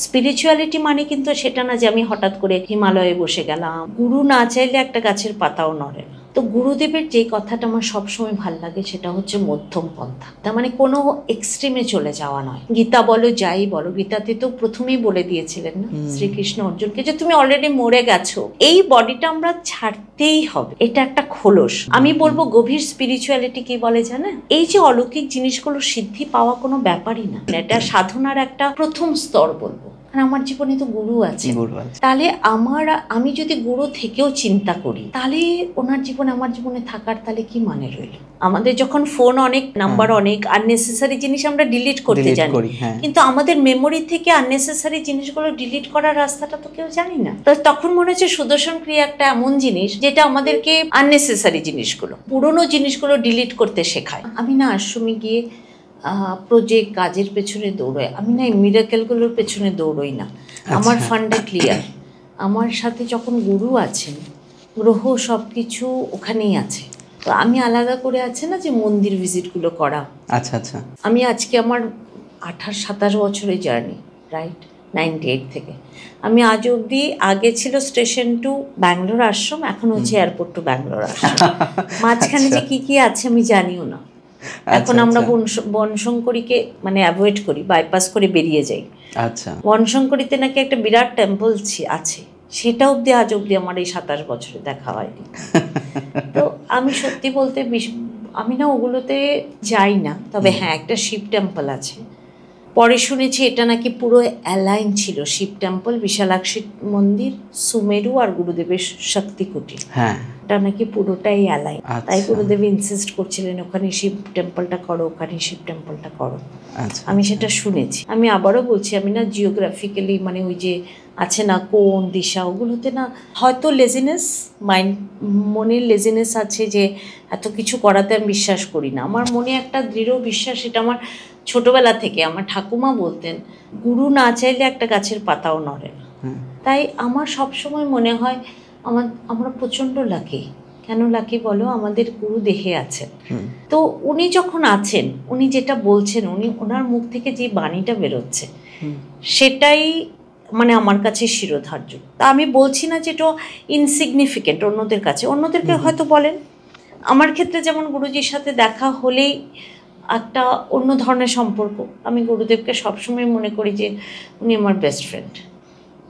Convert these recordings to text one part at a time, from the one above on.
Spirituality মানে কিন্তু সেটা না যে আমি হঠাৎ করে হিমালয়ে বসে গেলাম। গুরু না চাইলে একটা গাছের পাতাও নড়ে না। তো গুরুদেবের যে কথাটা আমার সবসময় ভাল লাগে সেটা হচ্ছে মধ্যম পন্থা। তার মানে কোনো এক্সট্রিমে চলে যাওয়া নয়। গীতা বলো, যাই বলো, গীতাতে তো প্রথমেই বলে দিয়েছিলেন না শ্রীকৃষ্ণ অর্জুনকে যে তুমি অলরেডি মরে গেছো, এই বডিটা আমরা ছাড়তেই হবে, এটা একটা খোলস। আমি বলবো গভীর স্পিরিচুয়ালিটি কি বলে জানেন, এই যে অলৌকিক জিনিসগুলো সিদ্ধি পাওয়া কোনো ব্যাপারই না, এটা সাধনার একটা প্রথম স্তর বলবো। আমার জীবনে তো গুরু আছে, তাহলে আমি যদি গুরু থেকেও চিন্তা করি তাহলে ওনার জীবনে আমার জীবনে থাকার তাহলে কি মানে রইল? আমাদের যখন ফোন অনেক, নাম্বার অনেক, আননেসেসারি জিনিস আমরা ডিলিট করতে জানি, কিন্তু আমাদের মেমোরি থেকে আননেসেসারি জিনিসগুলো ডিলিট করার রাস্তাটা তো কেউ জানি না। তো তখন মনে হচ্ছে সুদর্শন ক্রিয়া একটা এমন জিনিস যেটা আমাদেরকে আননেসেসারি জিনিসগুলো, পুরোনো জিনিসগুলো ডিলিট করতে শেখায়। আমি না আশ্রমে গিয়ে প্রজেক্ট কাজের পেছনে দৌড়াই, আমি না এই মিরাকেলগুলোর পেছনে দৌড়ই না। আমার ফান্ডা ক্লিয়ার। আমার সাথে যখন গুরু আছেন, গ্রহ সব কিছু ওখানেই আছে। তো আমি আলাদা করে আছে না যে মন্দির ভিজিটগুলো করা। আচ্ছা আচ্ছা। আমি আজকে আমার 28-27 বছরের জার্নি, রাইট, 98 থেকে। আমি আজ অবধি, আগে ছিল স্টেশন টু ব্যাঙ্গালোর আশ্রম, এখন হচ্ছে এয়ারপোর্ট টু ব্যাঙ্গালোর আশ্রম। মাঝখানে যে কি কি আছে আমি জানিও না। এখন আমরা বনশঙ্করীকে মানে অ্যাভয়েড করি, বাইপাস করে বেরিয়ে যাই। আচ্ছা। বনশঙ্করীতে নাকি একটা বিরাট টেম্পল আছে, সেটা অবধি আজ অবধি আমার এই 27 বছরে দেখা হয়নি। তো আমি সত্যি বলতে আমি না ওগুলোতে যাই না, তবে হ্যাঁ একটা শিব টেম্পল আছে। পরে শুনেছি এটা নাকি পুরো অ্যালাইন ছিল, শিব টেম্পল, বিশালাক্ষী মন্দির, সুমেরু আর গুরুদেবের শক্তি কুটির, হ্যাঁ এটা নাকি পুরোটাই অ্যালাইন। তাই গুরুদেব ইনসিস্ট করছিলেন ওখানে শিব টেম্পলটা করো, ওখানে শিব টেম্পলটা করো। আমি সেটা শুনেছি। আমি আবারও বলছি, আমি না জিওগ্রাফিক্যালি মানে ওই যে আছে না কোন দিশা, ওগুলোতে না হয়তো লেজিনেস, মনের লেজিনেস আছে যে এত কিছু করাতে আমি বিশ্বাস করি না। আমার মনে একটা দৃঢ় বিশ্বাস, এটা আমার ছোটবেলা থেকে আমার ঠাকুমা বলতেন, গুরু না চাইলে একটা গাছের পাতাও নড়ে না। তাই আমার সবসময় মনে হয় আমরা প্রচণ্ড লাকি। কেন লাকি বলো? আমাদের গুরু দেহে আছেন। তো উনি যখন আছেন, উনি যেটা বলছেন, ওনার মুখ থেকে যে বাণীটা বেরোচ্ছে সেটাই মানে আমার কাছে শিরোধার্য। তা আমি বলছি না যে এটা ইনসিগনিফিকেন্ট অন্যদের কাছে, অন্যদেরকে হয়তো বলেন। আমার ক্ষেত্রে যেমন গুরুজির সাথে দেখা হলেই একটা অন্য ধরনের সম্পর্ক। আমি গুরুদেবকে সবসময় মনে করি যে উনি আমার বেস্ট ফ্রেন্ড।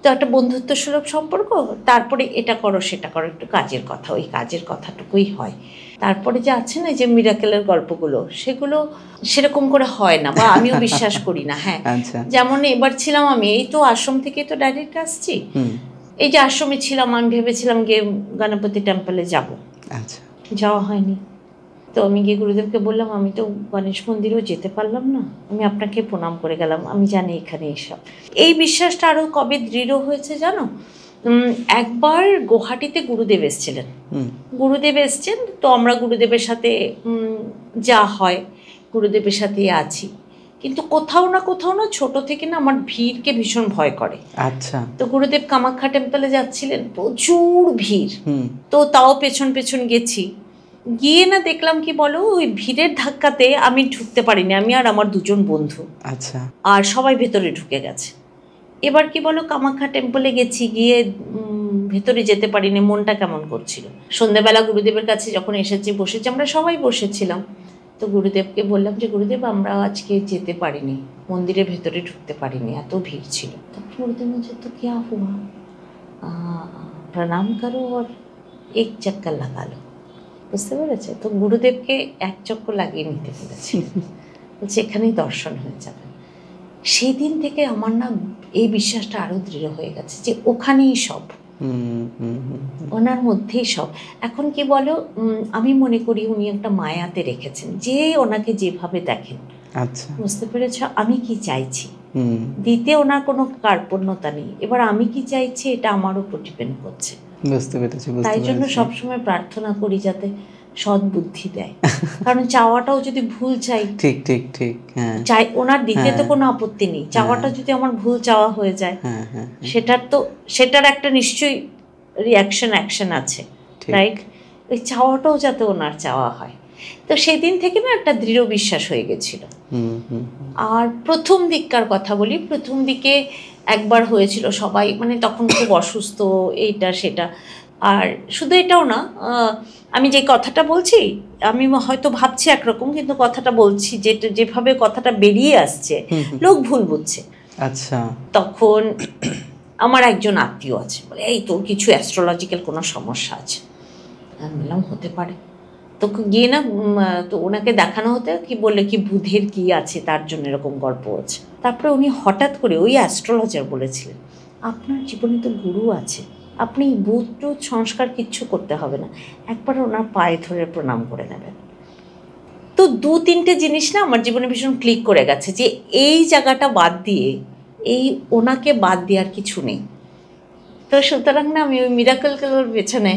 তো একটা বন্ধুত্ব সুলভ সম্পর্ক, তারপরে এটা করো সেটা করো, একটু কাজের কথা, ওই কাজের কথাটুকুই হয়। তারপরে যে আছে না যে মিরাকেলের গল্পগুলো, সেগুলো সেরকম করে হয় না, বা আমিও বিশ্বাস করি না। হ্যাঁ, যেমন এবার ছিলাম আমি, এই তো আশ্রম থেকে তো ডাইরেক্ট আসছি, এই যে আশ্রমে ছিলাম, আমি ভেবেছিলাম গিয়ে গণপতি টেম্পলে যাব, যাওয়া হয়নি। তো আমি গিয়ে গুরুদেবকে বললাম, আমি তো গণেশ মন্দিরেও যেতে পারলাম না, আমি আপনাকে প্রণাম করে গেলাম, আমি জানি এখানে এইসব। এই বিশ্বাসটা আরও কবে দৃঢ় হয়েছে জানো? একবার গুয়াহাটিতে গুরুদেব এসেছিলেন, গুরুদেব এসছেন, তো আমরা গুরুদেবের সাথে যা হয় গুরুদেবের সাথেই আছি। কিন্তু কোথাও না ছোট থেকে না আমার ভিড়কে ভীষণ ভয় করে। আচ্ছা। তো গুরুদেব কামাখ্যা টেম্পলে যাচ্ছিলেন, প্রচুর ভিড়, তো তাও পেছন পেছন গেছি, গিয়ে না দেখলাম কি বলো, ওই ভিড়ের ধাক্কাতে আমি ঢুকতে পারিনি, আমি আর আমার দুজন বন্ধু। আচ্ছা। আর সবাই ভেতরে ঢুকে গেছে। এবার কি বলো, কামাখ্যা টেম্পলে গেছি, গিয়ে ভেতরে যেতে পারিনি, মনটা কেমন করছিল। সন্ধ্যাবেলা গুরুদেবের কাছে যখন এসেছি, বসেছি, আমরা সবাই বসেছিলাম, তো গুরুদেবকে বললাম যে গুরুদেব আমরা আজকে যেতে পারিনি, মন্দিরের ভেতরে ঢুকতে পারিনি, এত ভিড় ছিল। তখন গুরুদেব বলছে তো কি হুয়া, প্রণাম করো আর এক চক্কর লাগালো। বুঝতে পেরেছে? তো গুরুদেবকে এক চক্কর লাগিয়ে নিতে বলেছি, বলছে এখানেই দর্শন হয়ে যাবে। সেই দিন থেকে আমার না এই বিশ্বাসটা আরো দৃঢ় হয়ে গেছে যে ওখানেই সব, ওনার মধ্যেই সব। এখন কি বলো, আমি মনে করি উনি একটা মায়াতে রেখেছেন, যে ওনাকে যেভাবে দেখেন। আচ্ছা, বুঝতে পেরেছ? আমি কি চাইছি দিতে, ওনার কোনো কার্পণ্যতা নেই। এবার আমি কি চাইছি এটা আমার উপর ডিপেন্ড করছে। বুঝতে পেরেছি। তাই জন্য সবসময় প্রার্থনা করি যাতে সৎ বুদ্ধি দেয়, কারণ চাওয়াটাও যদি ভুল চাই, ঠিক ঠিক ঠিক, হ্যাঁ চাই ওনার দিতে তো কোনো আপত্তি নেই, চাওয়াটা যদি আমার ভুল চাওয়া হয়ে যায়, সেটার একটা নিশ্চয়ই রিয়াকশন অ্যাকশন আছে, রাইট? ওই চাওয়াটাও যাতে ওনার চাওয়া হয়। তো সেদিন থেকে না একটা দৃঢ় বিশ্বাস হয়ে গেছিল। আর প্রথম দিককার কথা বলি, প্রথম দিকে একবার হয়েছিল, সবাই মানে তখন খুব অসুস্থ, এইটা সেটা। আর শুধু এটাও না, আমি যে কথাটা বলছি আমি হয়তো ভাবছি একরকম, কিন্তু কথাটা বলছি যেভাবে কথাটা বেরিয়ে আসছে লোক ভুল বুঝছে। আচ্ছা। তখন আমার একজন আত্মীয় আছে, বলে এই তোর কিছু অ্যাস্ট্রোলজিক্যাল কোনো সমস্যা আছে। আমি বললাম হতে পারে। তো গিয়ে না তো ওনাকে দেখানো হতে, কি বললে কি বুধের কি আছে তার জন্য এরকম গল্প আছে। তারপরে উনি হঠাৎ করে ওই অ্যাস্ট্রোলজার বলেছিলেন, আপনার জীবনে তো গুরু আছে, আপনি বুধ টুধ সংস্কার কিচ্ছু করতে হবে না, একবার ওনার পায়ে ধরে প্রণাম করে নেবেন। তো 2-3টে জিনিস না আমার জীবনে ভীষণ ক্লিক করে গেছে, যে এই জায়গাটা বাদ দিয়ে, এই ওনাকে বাদ দেওয়ার কিছু নেই। তো সুতরাং না আমি ওই মিরাকলগুলোর পেছনে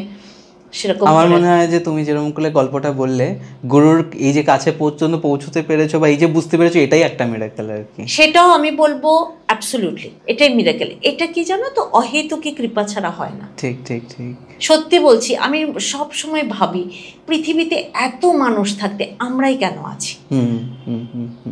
সেরকম। আমার মনে হয় যে তুমি যেরকম করে গল্পটা বললে, গুরুর এই যে কাছে পর্যন্ত পৌঁছতে পেরেছো বা এই যে বুঝতে পেরেছো, এটাই একটা মিরাকেল আর কি। সেটাও আমি বলবো অ্যাবসলিউটলি এটাই মিরাকেল। এটা কি জানো তো, অহেতুকি কৃপা ছাড়া হয় না। ঠিক ঠিক ঠিক, সত্যি বলছি। আমি সব সময় ভাবি পৃথিবীতে এত মানুষ থাকতে আমরাই কেন আছি।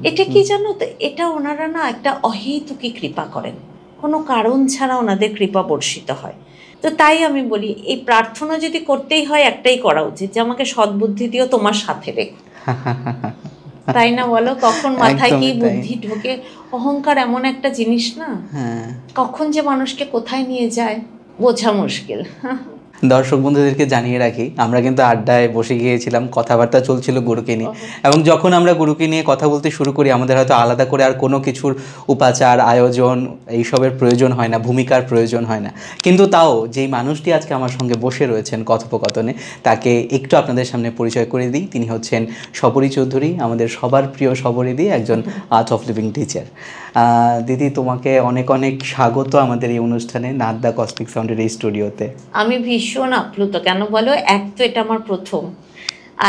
এটা কি জানো তো, এটা ওনারা না একটা অহেতুকি কৃপা করেন, কোনো কারণ ছাড়া ওনাদের কৃপা বর্ষিত হয়। তো তাই আমি বলি, এই প্রার্থনা যদি করতেই হয় একটাই করা উচিত, যে আমাকে সদ্বুদ্ধি দিও তোমার সাথে রেখো। তাই না বলো? কখন মাথায় কি বুদ্ধি ঢোকে। অহংকার এমন একটা জিনিস না, কখন যে মানুষকে কোথায় নিয়ে যায় বোঝা মুশকিল। দর্শক বন্ধুদেরকে জানিয়ে রাখি, আমরা কিন্তু আড্ডায় বসে গিয়েছিলাম, কথাবার্তা চলছিল গুরুকে নিয়ে, এবং যখন আমরা গুরুকে নিয়ে কথা বলতে শুরু করি আমাদের হয়তো আলাদা করে আর কোনো কিছুর উপাচার আয়োজন এইসবের প্রয়োজন হয় না, ভূমিকার প্রয়োজন হয় না। কিন্তু তাও যেই মানুষটি আজকে আমার সঙ্গে বসে রয়েছেন কথোপকথনে, তাকে একটু আপনাদের সামনে পরিচয় করে দিই। তিনি হচ্ছেন শবরী চৌধুরী, আমাদের সবার প্রিয় শবরীদি, একজন আর্ট অফ লিভিং টিচার। দিদি, তোমাকে অনেক অনেক স্বাগত আমাদের এই অনুষ্ঠানে, নাদ্দা কসমিক সাউন্ডের এই স্টুডিওতে। আমি ভীষণ আপ্লুত। কেন বলো, এক তো এটা আমার প্রথম,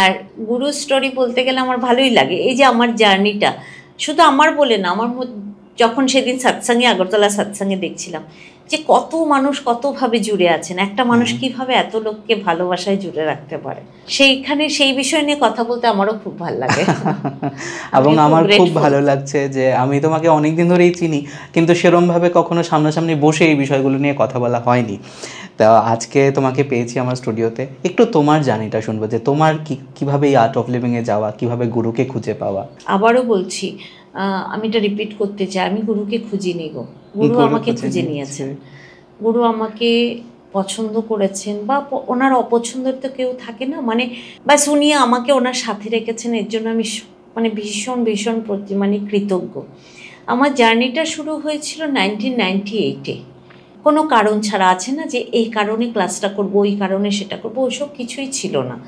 আর গুরু স্টোরি বলতে গেলে আমার ভালোই লাগে। এই যে আমার জার্নিটা, শুধু আমার বলে না, আমার যখন সেদিন সৎসঙ্গে, আগরতলা সৎসঙ্গে দেখছিলাম যে কত মানুষ কতভাবে জুড়ে আছেন, একটা মানুষ কিভাবে এত লোককে ভালোবাসায় জুড়ে রাখতে পারে, সেইখানে সেই বিষয় নিয়ে কথা বলতে আমারও খুব ভালো লাগে। এবং আমার খুব ভালো লাগছে যে আমি তোমাকে অনেকদিন ধরেই চিনি, কিন্তু সেরমভাবে কখনো সামনাসামনি বসে এই বিষয়গুলো নিয়ে কথা বলা হয়নি। তা আজকে তোমাকে পেয়েছি আমার স্টুডিওতে, একটু তোমার জার্নিটা শুনবো, যে তোমার কিভাবে এই আর্ট অফ লিভিংয়ে যাওয়া, কিভাবে গুরুকে খুঁজে পাওয়া। আবারও বলছি, আমি এটা রিপিট করতে চাই, আমি গুরুকে খুঁজিনি গো, গুরু আমাকে খুঁজে নিয়েছেন। গুরু আমাকে পছন্দ করেছেন, বা ওনার অপছন্দের তো কেউ থাকে না, মানে ব্যাস উনি আমাকে ওনার সাথে রেখেছেন, এর জন্য আমি মানে ভীষণ ভীষণ মানে কৃতজ্ঞ। আমার জার্নিটা শুরু হয়েছিল 1998-এ, কোনো কারণ ছাড়া। আছে না যে এই কারণে ক্লাসটা করব, ওই কারণে সেটা করবো, ওইসব কিছুই ছিল না।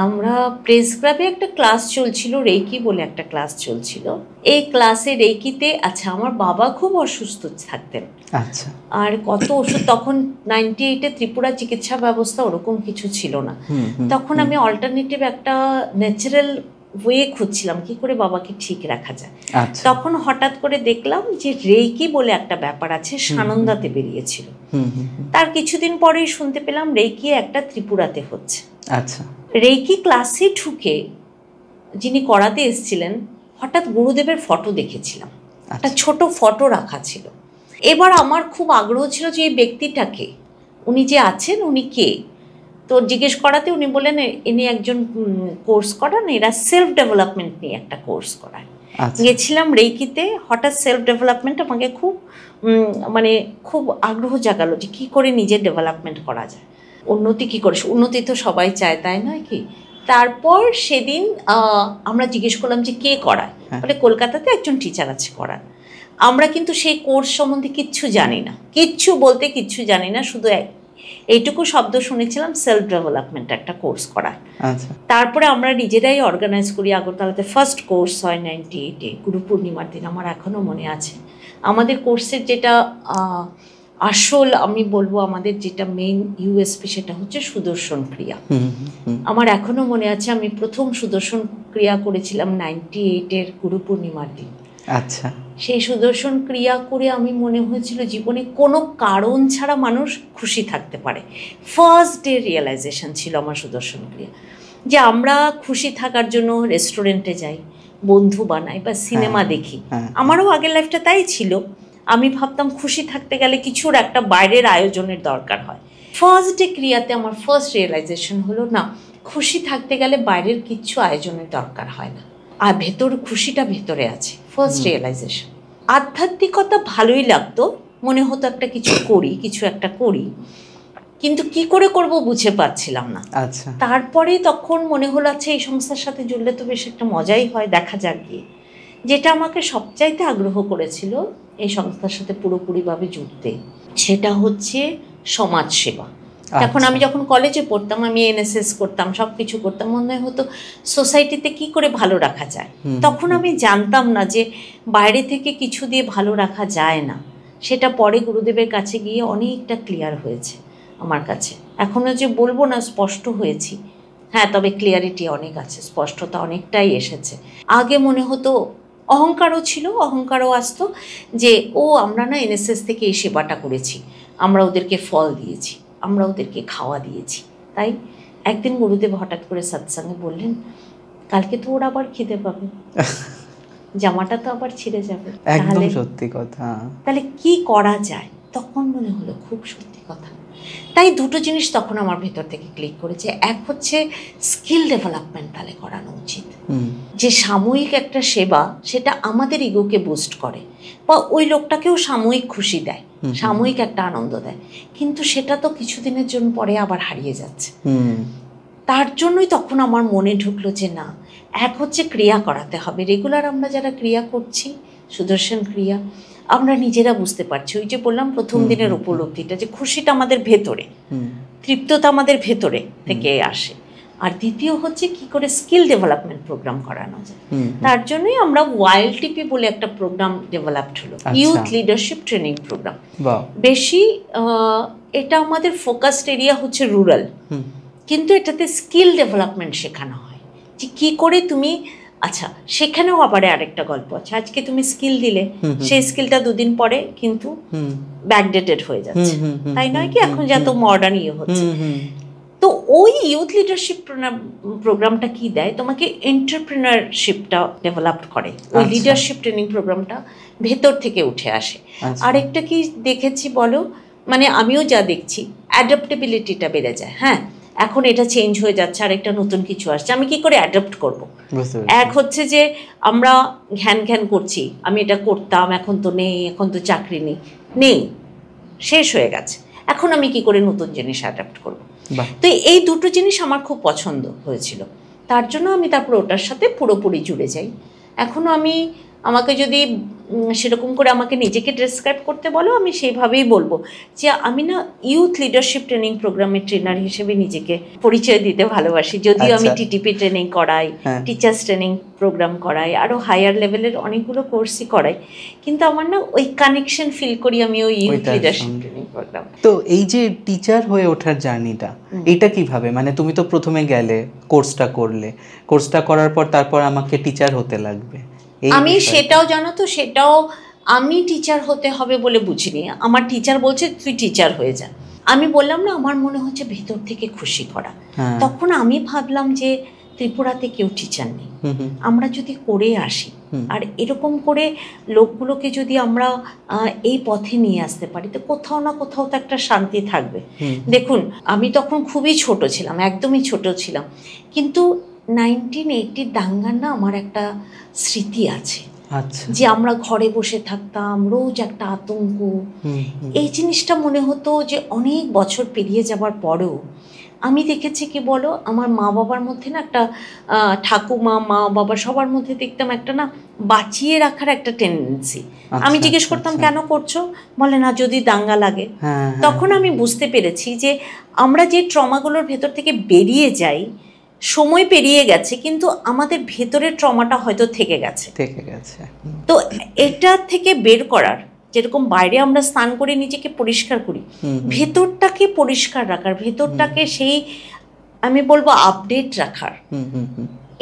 আমরা প্রেস ক্লাবে একটা ক্লাস চলছিল, রেকি বলে একটা ক্লাস চলছিল। এই ক্লাসে রেকিতে, আচ্ছা আমার বাবা খুব অসুস্থ থাকতেন, আচ্ছা, আর কত ওষুধ, তখন 98-এ ত্রিপুরা চিকিৎসা ব্যবস্থা ওরকম কিছু ছিল না। তখন আমি অল্টারনেটিভ একটা ন্যাচারাল ওয়ে খুঁজছিলাম, কি করে বাবাকে ঠিক রাখা যায়। তখন হঠাৎ করে দেখলাম যে রেকি বলে একটা ব্যাপার আছে, সানন্দাতে বেরিয়েছিল। তার কিছুদিন পরেই শুনতে পেলাম রেকি একটা ত্রিপুরাতে হচ্ছে। আচ্ছা, রেকি ক্লাসে ঢুকে যিনি করাতে এসেছিলেন, হঠাৎ গুরুদেবের ফটো দেখেছিলাম, একটা ছোট ফটো রাখা ছিল। এবার আমার খুব আগ্রহ ছিল যে এই ব্যক্তিটাকে, উনি যে আছেন উনি কে। তো জিজ্ঞেস করাতে উনি বললেন ইনি একজন কোর্স করান, এরা সেলফ ডেভেলপমেন্ট নিয়ে একটা কোর্স করায়। গেছিলাম রেকিতে, হঠাৎ সেলফ ডেভেলপমেন্ট আমাকে খুব মানে খুব আগ্রহ জাগালো, যে কী করে নিজের ডেভেলপমেন্ট করা যায়, উন্নতি কী করে। উন্নতি তো সবাই চায়, তাই নয় কি। তারপর সেদিন আমরা জিজ্ঞেস করলাম যে কে করায়, বলে কলকাতাতে একজন টিচার আছে করান। আমরা কিন্তু সেই কোর্স সম্বন্ধে কিচ্ছু জানি না, কিচ্ছু বলতে কিচ্ছু জানি না, শুধু এইটুকু শব্দ শুনেছিলাম, সেলফ ডেভেলপমেন্ট একটা কোর্স করায়। তারপরে আমরা নিজেরাই অর্গানাইজ করি, আগরতলাতে ফার্স্ট কোর্স হয় 98-এ, গুরু পূর্ণিমার দিন, আমার এখনও মনে আছে। আমাদের কোর্সের যেটা আসল আমি বলবো, আমাদের যেটা মেইন ইউএসপি, সেটা হচ্ছে সুদর্শন ক্রিয়া। আমার এখনও মনে আছে, আমি প্রথম সুদর্শন ক্রিয়া করেছিলাম 98-এর গুরু পূর্ণিমার দিন। আচ্ছা, সেই সুদর্শন ক্রিয়া করে আমি মনে হয়েছিল জীবনে কোনো কারণ ছাড়া মানুষ খুশি থাকতে পারে। ফার্স্ট ডে রিয়েলাইজেশন ছিল আমার সুদর্শন ক্রিয়া, যে আমরা খুশি থাকার জন্য রেস্টুরেন্টে যাই, বন্ধু বানাই বা সিনেমা দেখি, আমারও আগের লাইফটা তাই ছিল। আমি ভাবতাম খুশি থাকতে গেলে কিছুর একটা বাইরের আয়োজনের দরকার হয়। ফার্স্ট ডে ক্রিয়াতে আমার ফার্স্ট রিয়েলাইজেশন হলো, না, খুশি থাকতে গেলে বাইরের কিচ্ছু আয়োজনের দরকার হয় না, আর খুশিটা ভেতরে আছে। First realization. আধ্যাত্মিকতা ভালোই লাগতো, মনে হতো একটা কিছু করি, কিছু একটা করি, কিন্তু কি করে করব বুঝে পাচ্ছিলাম না। আচ্ছা। তারপরে তখন মনে হলো, আচ্ছা এই সংস্থার সাথে জুড়লে তো বেশ একটা মজাই হয়, দেখা যাক গিয়ে। যেটা আমাকে সবচাইতে আগ্রহ করেছিল এই সংস্থার সাথে পুরোপুরিভাবে জুড়তে, সেটা হচ্ছে সমাজসেবা। এখন আমি যখন কলেজে পড়তাম, আমি এনএসএস করতাম, সব কিছু করতাম, মনে হতো সোসাইটিতে কি করে ভালো রাখা যায়। তখন আমি জানতাম না যে বাইরে থেকে কিছু দিয়ে ভালো রাখা যায় না। সেটা পরে গুরুদেবের কাছে গিয়ে অনেকটা ক্লিয়ার হয়েছে আমার কাছে। এখনও যে বলবো না স্পষ্ট হয়েছি, হ্যাঁ, তবে ক্লিয়ারিটি অনেক আছে, স্পষ্টতা অনেকটাই এসেছে। আগে মনে হতো, অহংকারও ছিল, অহংকারও আসতো যে আমরা না এনএসএস থেকে এই সেবাটা করেছি, আমরা ওদেরকে ফল দিয়েছি, আমরা ওদেরকে খাওয়া দিয়েছি। তাই একদিন গুরুদেব হঠাৎ করে সৎসঙ্গে বললেন, কালকে তো ওরা আবার খিদে পাবে, জামাটা তো আবার ছিঁড়ে যাবে, একদম সত্যি কথা, তাহলে কি করা যায়? তখন মনে হলো খুব সত্যি কথা। তাই দুটো জিনিস তখন আমার ভেতর থেকে ক্লিক করেছে। এক হচ্ছে স্কিল ডেভেলপমেন্ট তাহলে করানো উচিত, যে সাময়িক একটা সেবা সেটা আমাদের ইগোকে বুস্ট করে বা ওই লোকটাকেও সাময়িক খুশি দেয়, সাময়িক একটা আনন্দ দেয়, কিন্তু সেটা তো কিছুদিনের জন্য পরে আবার হারিয়ে যাচ্ছে। তার জন্যই তখন আমার মনে ঢুকলো যে না, এক হচ্ছে ক্রিয়া করাতে হবে। রেগুলার আমরা যারা ক্রিয়া করছি, সুদর্শন ক্রিয়া, আমরা নিজেরা বুঝতে পারছি, ওই যে বললাম প্রথম দিনের উপলব্ধিটা, যে খুশিটা আমাদের ভেতরে, তৃপ্ততা আমাদের ভেতরে থেকে আসে। আর দ্বিতীয় হচ্ছে কি করে স্কিল ডেভেলপমেন্ট প্রোগ্রাম করানো যায়। তার জন্যই আমরা ওয়াইল্ডটিপি বলে একটা প্রোগ্রাম ডেভেলপড হলো, ইউথ লিডারশিপ ট্রেনিং প্রোগ্রাম। বেশি এটা আমাদের ফোকাসড এরিয়া হচ্ছে রুরাল, কিন্তু এটাতে স্কিল ডেভেলপমেন্ট শেখানো হয়, যে কি করে তুমি, আচ্ছা সেখানেও আবার আরেকটা গল্প আছে, আজকে তুমি স্কিল দিলে, সেই স্কিলটা দুদিন পরে কিন্তু ব্যাকডেটেড হয়ে যাচ্ছে, তাই নয় কি? এখন যত মডার্ন হচ্ছে। তো ওই ইউথ লিডারশিপ প্রোগ্রামটা কি দেয়, তোমাকে এন্টারপ্রেনারশিপটা ডেভেলপ করে। ওই লিডারশিপ ট্রেনিং প্রোগ্রামটা ভেতর থেকে উঠে আসে। আরেকটা কি দেখেছি বলো, মানে আমিও যা দেখছি, অ্যাডাপ্টেবিলিটিটা বেড়ে যায়। হ্যাঁ, এখন এটা চেঞ্জ হয়ে যাচ্ছে, আরেকটা নতুন কিছু আসছে, আমি কি করে অ্যাডাপ্ট করব? এক হচ্ছে যে আমরা ঘ্যান করছি, আমি এটা করতাম, এখন তো নেই, এখন তো চাকরি নেই, শেষ হয়ে গেছে, এখন আমি কি করে নতুন জিনিস অ্যাডাপ্ট করব? তো এই দুটো জিনিস আমার খুব পছন্দ হয়েছিল, তার জন্য আমি তারপর ওটার সাথে পুরোপুরি জুড়ে যাই। এখনও আমাকে যদি সেরকম করে আমাকে নিজেকে ডেসক্রাইব করতে বলো, আমি সেইভাবেই বলবো যে আমি না ইউথ লিডারশিপ ট্রেনিং প্রোগ্রামের ট্রেনার হিসেবে নিজেকে পরিচয় দিতে ভালোবাসি। যদিও আমি টিটিপি ট্রেনিং করাই, টিচার্স ট্রেনিং প্রোগ্রাম করাই, আরও হায়ার লেভেলের অনেকগুলো কোর্সই করাই, কিন্তু আমার না ওই কানেকশন ফিল করি আমি ওই ইউথ লিডারশিপ ট্রেনিং প্রোগ্রাম। তো এই যে টিচার হয়ে ওঠার জার্নিটা, এটা কিভাবে, মানে তুমি তো প্রথমে গেলে কোর্সটা করলে, কোর্সটা করার পর তারপর আমাকে টিচার হতে লাগবে, আমি সেটাও জানো তো, সেটাও আমি টিচার হতে হবে বলে বুঝিনি। আমার টিচার বলছে তুই টিচার হয়ে যা, আমি বললাম না আমার মনে হচ্ছে ভেতর থেকে খুশি করা। তখন আমি ভাবলাম যে ত্রিপুরাতে কেউ টিচার নেই, আমরা যদি করে আসি আর এরকম করে লোকগুলোকে যদি আমরা এই পথে নিয়ে আসতে পারি, তো কোথাও না কোথাও তো একটা শান্তি থাকবে। দেখুন, আমি তখন খুবই ছোট ছিলাম, একদমই ছোট ছিলাম, কিন্তু 1980 দাঙ্গার না আমার একটা স্মৃতি আছে, যে আমরা ঘরে বসে থাকতাম, রোজ একটা আতঙ্ক। এই জিনিসটা মনে হতো যে অনেক বছর পেরিয়ে যাবার পরেও আমি দেখেছি কি বলো, আমার মা বাবার মধ্যে না একটা ঠাকুমা, মা বাবা সবার মধ্যে দেখতাম একটা না বাঁচিয়ে রাখার একটা টেন্ডেন্সি। আমি জিজ্ঞেস করতাম কেন করছো, বলে না যদি দাঙ্গা লাগে। তখন আমি বুঝতে পেরেছি যে আমরা যে ট্রমাগুলোর ভেতর থেকে বেরিয়ে যাই, সময় পেরিয়ে গেছে কিন্তু আমাদের ভেতরের ট্রমাটা হয়তো থেকে গেছে। তো এটা থেকে বের করার, যেরকম বাইরে আমরা স্নান করে নিজেকে পরিষ্কার করি, ভেতরটাকে পরিষ্কার রাখার, ভেতরটাকে সেই আমি বলবো আপডেট রাখার,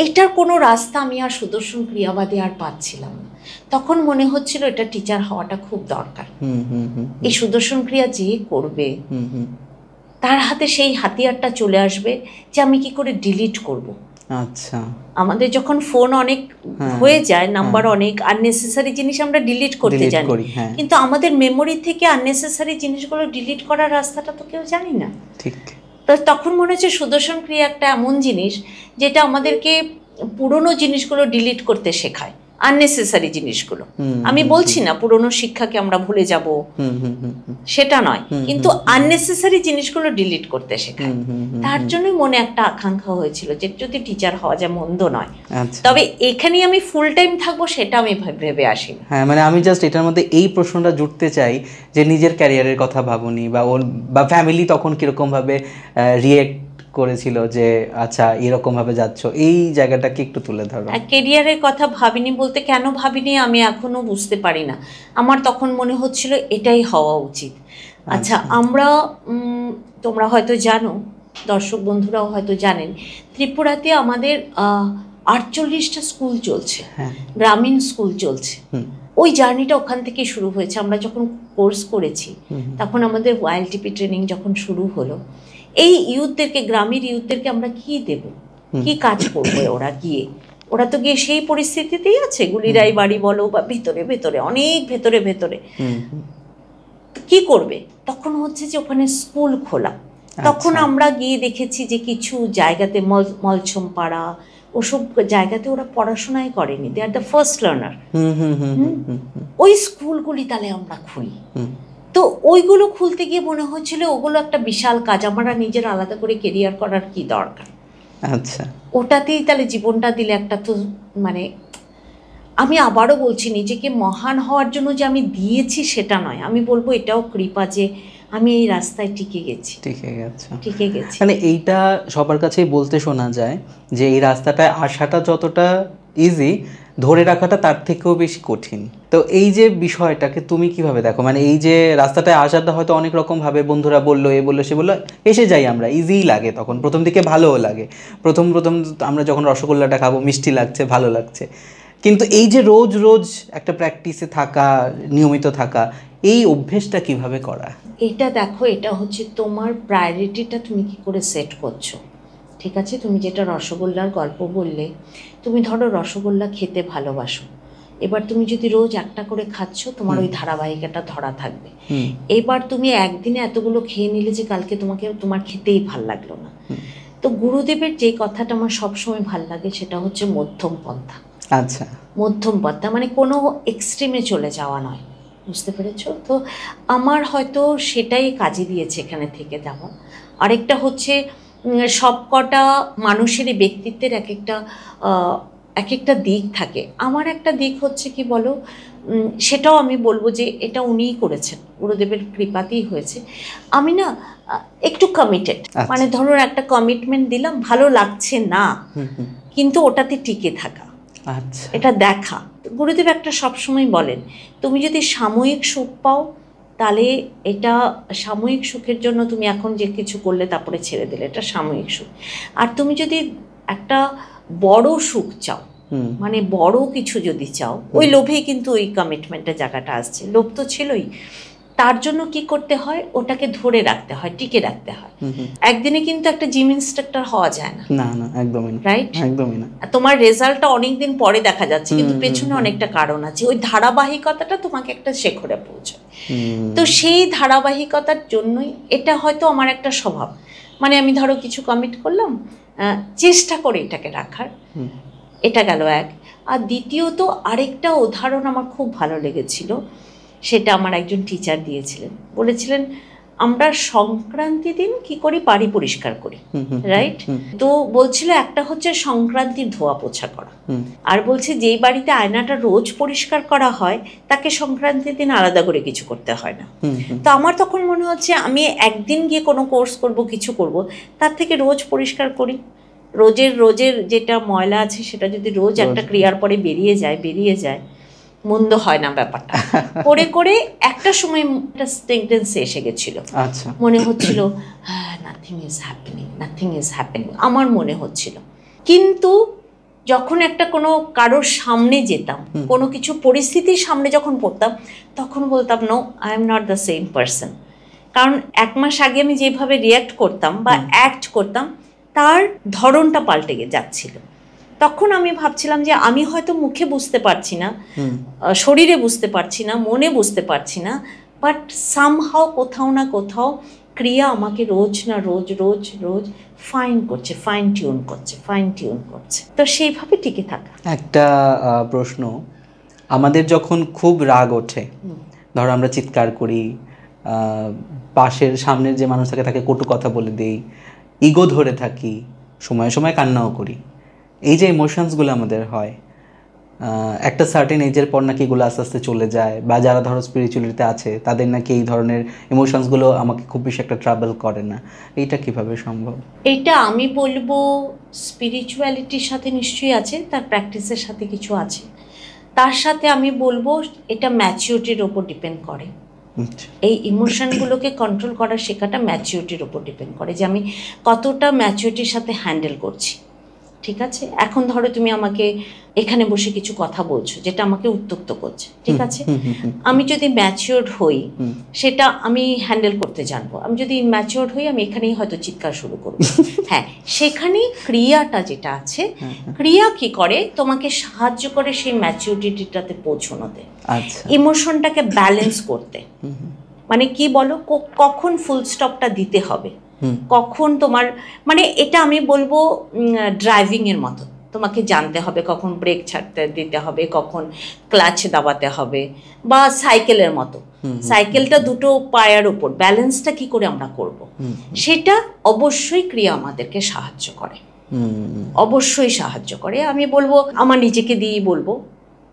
এটার কোনো রাস্তা আমি আর সুদর্শন ক্রিয়াবাদে আর পাচ্ছিলাম না। তখন মনে হচ্ছিল এটা টিচার হওয়াটা খুব দরকার। এই সুদর্শন ক্রিয়া যে করবে তার হাতে সেই হাতিয়ারটা চলে আসবে যে আমি কি করে ডিলিট করব, আচ্ছা, আমাদের যখন ফোন অনেক হয়ে যায়, নাম্বার অনেক, আননেসেসারি জিনিস আমরা ডিলিট করতে জানি, কিন্তু আমাদের মেমোরি থেকে আননেসেসারি জিনিসগুলো ডিলিট করার রাস্তাটা তো কেউ জানি না। ঠিক। তো তখন মনে হচ্ছে সুদর্শন ক্রিয়া একটা এমন জিনিস যেটা আমাদেরকে পুরনো জিনিসগুলো ডিলিট করতে শেখায়, আননেসেসারি জিনিসগুলো। আমি বলছি না পুরনো শিক্ষাকে আমরা ভুলে যাব, সেটা নয়, কিন্তু আননেসেসারি জিনিসগুলো ডিলিট করতে শেখায়। তার জন্যই মনে একটা আকাঙ্ক্ষা হয়েছিল যে যদি টিচার হওয়া যায় মন্দ নয়, তবে এখানেই আমি ফুল টাইম থাকবো সেটা আমি ভেবে আসি। হ্যাঁ, মানে আমি জাস্ট এটার মধ্যে এই প্রশ্নটা জুড়তে চাই যে নিজের ক্যারিয়ারের কথা ভাবুনি, বা ওর বা ফ্যামিলি তখন কিরকম ভাবে রিয়েক্ট করেছিল যে আচ্ছা এরকম ভাবে যাচ্ছ, এই জায়গাটাকে একটু তুলে ধরো। ক্যারিয়ারের কথা ভাবিনি বলতে কেন ভাবিনি আমি এখনো বুঝতে পারি না। আমার তখন মনে হচ্ছিল এটাই হওয়া উচিত। আচ্ছা, আমরা তোমরা হয়তো জানো, দর্শক বন্ধুরাও হয়তো জানেন, ত্রিপুরাতে আমাদের 48টা স্কুল চলছে, গ্রামীণ স্কুল চলছে। ওই জার্নিটা ওখান থেকে শুরু হয়েছে। আমরা যখন কোর্স করেছি তখন আমাদের ওয়াইএলটিপি ট্রেনিং যখন শুরু হলো, এই ইউথদেরকে, গ্রামের ইউথদেরকে আমরা কি দেব, কি কাজ করবে ওরা গিয়ে? ওরা তো গিয়ে সেই পরিস্থিতিতেই আছে, গুলিরাই বাড়ি বলো বা ভেতরে ভেতরে, অনেক ভেতরে ভেতরে কি করবে? তখন হচ্ছে যে ওখানে স্কুল খোলা। তখন আমরা গিয়ে দেখেছি যে কিছু জায়গাতে মলছম পাড়া, ওসব জায়গাতে ওরা পড়াশোনাই করেনি, দে আর দ্য ফার্স্ট লার্নার। ওই স্কুলগুলি তাহলে আমরা খুলি। তো ওইগুলো খুলতে গিয়ে মনে হচ্ছিল ওগুলো একটা বিশাল কাজ, আমরা নিজের আলাদা করে কেরিয়ার করার কি দরকার। আচ্ছা, ওটাতেই তাহলে জীবনটা দিলে একটা, তো মানে আমি আবারও বলছি নিজেকে মহান হওয়ার জন্য যে আমি দিয়েছি সেটা নয়, আমি বলবো এটাও কৃপা যে আমি এই রাস্তায় টিকে গেছি। মানে এইটা সবার কাছেই বলতে শোনা যায় যে এই রাস্তাটায় আসাটা যতটা ইজি, ধরে রাখাটা তার থেকেও বেশি কঠিন। তো এই যে বিষয়টাকে তুমি কিভাবে দেখো? মানে এই যে রাস্তাটায় আসাটা হয়তো অনেক রকম ভাবে বন্ধুরা বললো, এ বললো, সে বললো, এসে যাই আমরা, ইজিই লাগে তখন, প্রথম দিকে ভালোও লাগে। প্রথম আমরা যখন রসগোল্লাটা খাবো মিষ্টি লাগছে, ভালো লাগছে, কিন্তু এই যে রোজ রোজ একটা প্র্যাকটিসে থাকা, নিয়মিত থাকা, এই অভ্যেসটা কিভাবে করা? এটা দেখো, এটা হচ্ছে তোমার প্রায়োরিটিটা তুমি কি করে সেট করছো। ঠিক আছে, তুমি যেটা রসগোল্লার গল্প বললে, তুমি ধরো রসগোল্লা খেতে ভালোবাসো, এবার তুমি যদি রোজ একটা করে খাচ্ছ, তোমার ওই ধারাবাহিকতা ধরা থাকবে। এবার তুমি একদিনে এতগুলো খেয়ে নিলে যে কালকে তোমার খেতেই ভাল লাগলো না। তো গুরুদেবের যে কথাটা আমার সবসময় ভাল লাগে সেটা হচ্ছে মধ্যম পন্থা। আচ্ছা, মধ্যম পন্থা মানে কোনো এক্সট্রিমে চলে যাওয়া নয়, বুঝতে পেরেছো? তো আমার হয়তো সেটাই কাজে দিয়েছে এখানে থেকে যাওয়া। আরেকটা হচ্ছে সবকটা মানুষেরই ব্যক্তিত্বের এক একটা দিক থাকে। আমার একটা দিক হচ্ছে কি বলো, সেটাও আমি বলবো যে এটা উনিই করেছেন, গুরুদেবের কৃপাতেই হয়েছে। আমি না একটু কমিটেড, মানে ধরো একটা কমিটমেন্ট দিলাম, ভালো লাগছে না, কিন্তু ওটাতে টিকে থাকা, এটা দেখা। গুরুদেব একটা সবসময় বলেন, তুমি যদি সাময়িক সুখ পাও তাহলে এটা সাময়িক সুখের জন্য তুমি এখন যে কিছু করলে তারপরে ছেড়ে দিলে, এটা সাময়িক সুখ। আর তুমি যদি একটা বড় সুখ চাও, মানে বড় কিছু যদি চাও, ওই লোভেই কিন্তু ওই কমিটমেন্টের জায়গাটা আসছে। লোভ তো ছিলই, তার জন্য কি করতে হয়, ওটাকে ধরে রাখতে হয়, টিকে রাখতে হয়। একদিনে কিন্তু একটা জিম ইন্সট্রাক্টর হওয়া যায় না, না একদমই না, রাইট? একদমই না। তোমার রেজাল্টটা অনেকদিন পরে দেখা যাচ্ছে, কিন্তু পেছনে অনেকটা কারণ আছে। ওই ধারাবাহিকতাটা তোমাকে একটা শেখরে পৌঁছায়। তো সেই ধারাবাহিকতার জন্যই এটা হয়তো আমার একটা স্বভাব, মানে আমি ধরো কিছু কমিট করলাম, চেষ্টা করে এটাকে রাখার, এটা গেল এক। আর দ্বিতীয়ত আরেকটা উদাহরণ আমার খুব ভালো লেগেছিল, সেটা আমার একজন টিচার দিয়েছিলেন, বলেছিলেন আমরা সংক্রান্তি দিন কি করি, বাড়ি পরিষ্কার করি, রাইট? তো বলছিল একটা হচ্ছে সংক্রান্তির ধোয়া পোছা করা, আর বলছে যেই বাড়িতে আয়নাটা রোজ পরিষ্কার করা হয় তাকে সংক্রান্তির দিন আলাদা করে কিছু করতে হয় না। তো আমার তখন মনে হচ্ছে আমি একদিন গিয়ে কোনো কোর্স করব, কিছু করব, তার থেকে রোজ পরিষ্কার করি। রোজের যেটা ময়লা আছে সেটা যদি রোজ একটা ক্রিয়ার পরে বেরিয়ে যায়, মন্দ হয় না ব্যাপারটা। করে করে একটা সময় একটা টেন্ডেন্সি এসে গেছিল, মনে হচ্ছিল নাথিং ইজ হ্যাপেনিং, আমার মনে হচ্ছিল। কিন্তু যখন একটা কোনো কারোর সামনে যেতাম, কোনো কিছু পরিস্থিতির সামনে যখন পড়তাম, তখন বলতাম no, I am not the same person. কারণ 1 মাস আগে আমি যেভাবে রিয়াক্ট করতাম বা অ্যাক্ট করতাম, তার ধরনটা পাল্টে যাচ্ছিল। তখন আমি ভাবছিলাম যে আমি হয়তো মুখে বুঝতে পারছি না, শরীরে বুঝতে পারছি না, মনে বুঝতে পারছি না, বাট সামহাও কোথাও না কোথাও ক্রিয়া আমাকে রোজ না রোজ রোজ রোজ ফাইন টিউন করছে। তো সেইভাবে টিকে থাকা। একটা প্রশ্ন, আমাদের যখন খুব রাগ ওঠে, ধরো আমরা চিৎকার করি, পাশের সামনের যে মানুষ থাকে তাকে কটু কথা বলে দিই, ইগো ধরে থাকি, সময়ে সময়ে কান্নাও করি, এই যে ইমোশনসগুলো আমাদের হয়, একটা সার্টেন এজের পর নাকি এগুলো আস্তে আস্তে চলে যায়, বা যারা ধরো স্পিরিচুয়ালিটিতে আছে তাদের নাকি এই ধরনের ইমোশনসগুলো আমাকে খুব বেশি একটা ট্রাভেল করে না, এইটা কিভাবে সম্ভব? এটা আমি বলবো স্পিরিচুয়ালিটির সাথে নিশ্চয়ই আছে, তার প্র্যাকটিসের সাথে কিছু আছে, তার সাথে আমি বলবো এটা ম্যাচিউরিটির ওপর ডিপেন্ড করে। এই ইমোশনগুলোকে কন্ট্রোল করা শেখাটা ম্যাচিউরিটির ওপর ডিপেন্ড করে, যে আমি কতটা ম্যাচিউরিটির সাথে হ্যান্ডেল করছি। ঠিক আছে, এখন ধরো তুমি আমাকে এখানে বসে কিছু কথা বলছো যেটা আমাকে উত্তক্ত করছে, ঠিক আছে, আমি যদি ম্যাচিওর্ড হই সেটা আমি হ্যান্ডেল করতে জানবো। আমি যদি ইম্যাচিওর্ড হই আমি এখানেই হয়তো চিৎকার শুরু করবো। হ্যাঁ, সেখানে ক্রিয়াটা যেটা আছে, ক্রিয়া কি করে তোমাকে সাহায্য করে সেই ম্যাচিউরিটিটাতে পৌঁছানোতে, ইমোশনটাকে ব্যালেন্স করতে। মানে কি বলো, কখন ফুল স্টপটা দিতে হবে, কখন তোমার, মানে এটা আমি বলবো ড্রাইভিংয়ের মতো, তোমাকে জানতে হবে কখন ব্রেক ছাড়তে দিতে হবে, কখন ক্লাচ দাবাতে হবে, বা সাইকেলের মতো সাইকেলটা দুটো পায়ের উপর ব্যালেন্সটা কি করে আমরা করব, সেটা অবশ্যই ক্রিয়া আমাদেরকে সাহায্য করে, অবশ্যই সাহায্য করে। আমি বলবো আমার নিজেকে দিয়েই বলবো,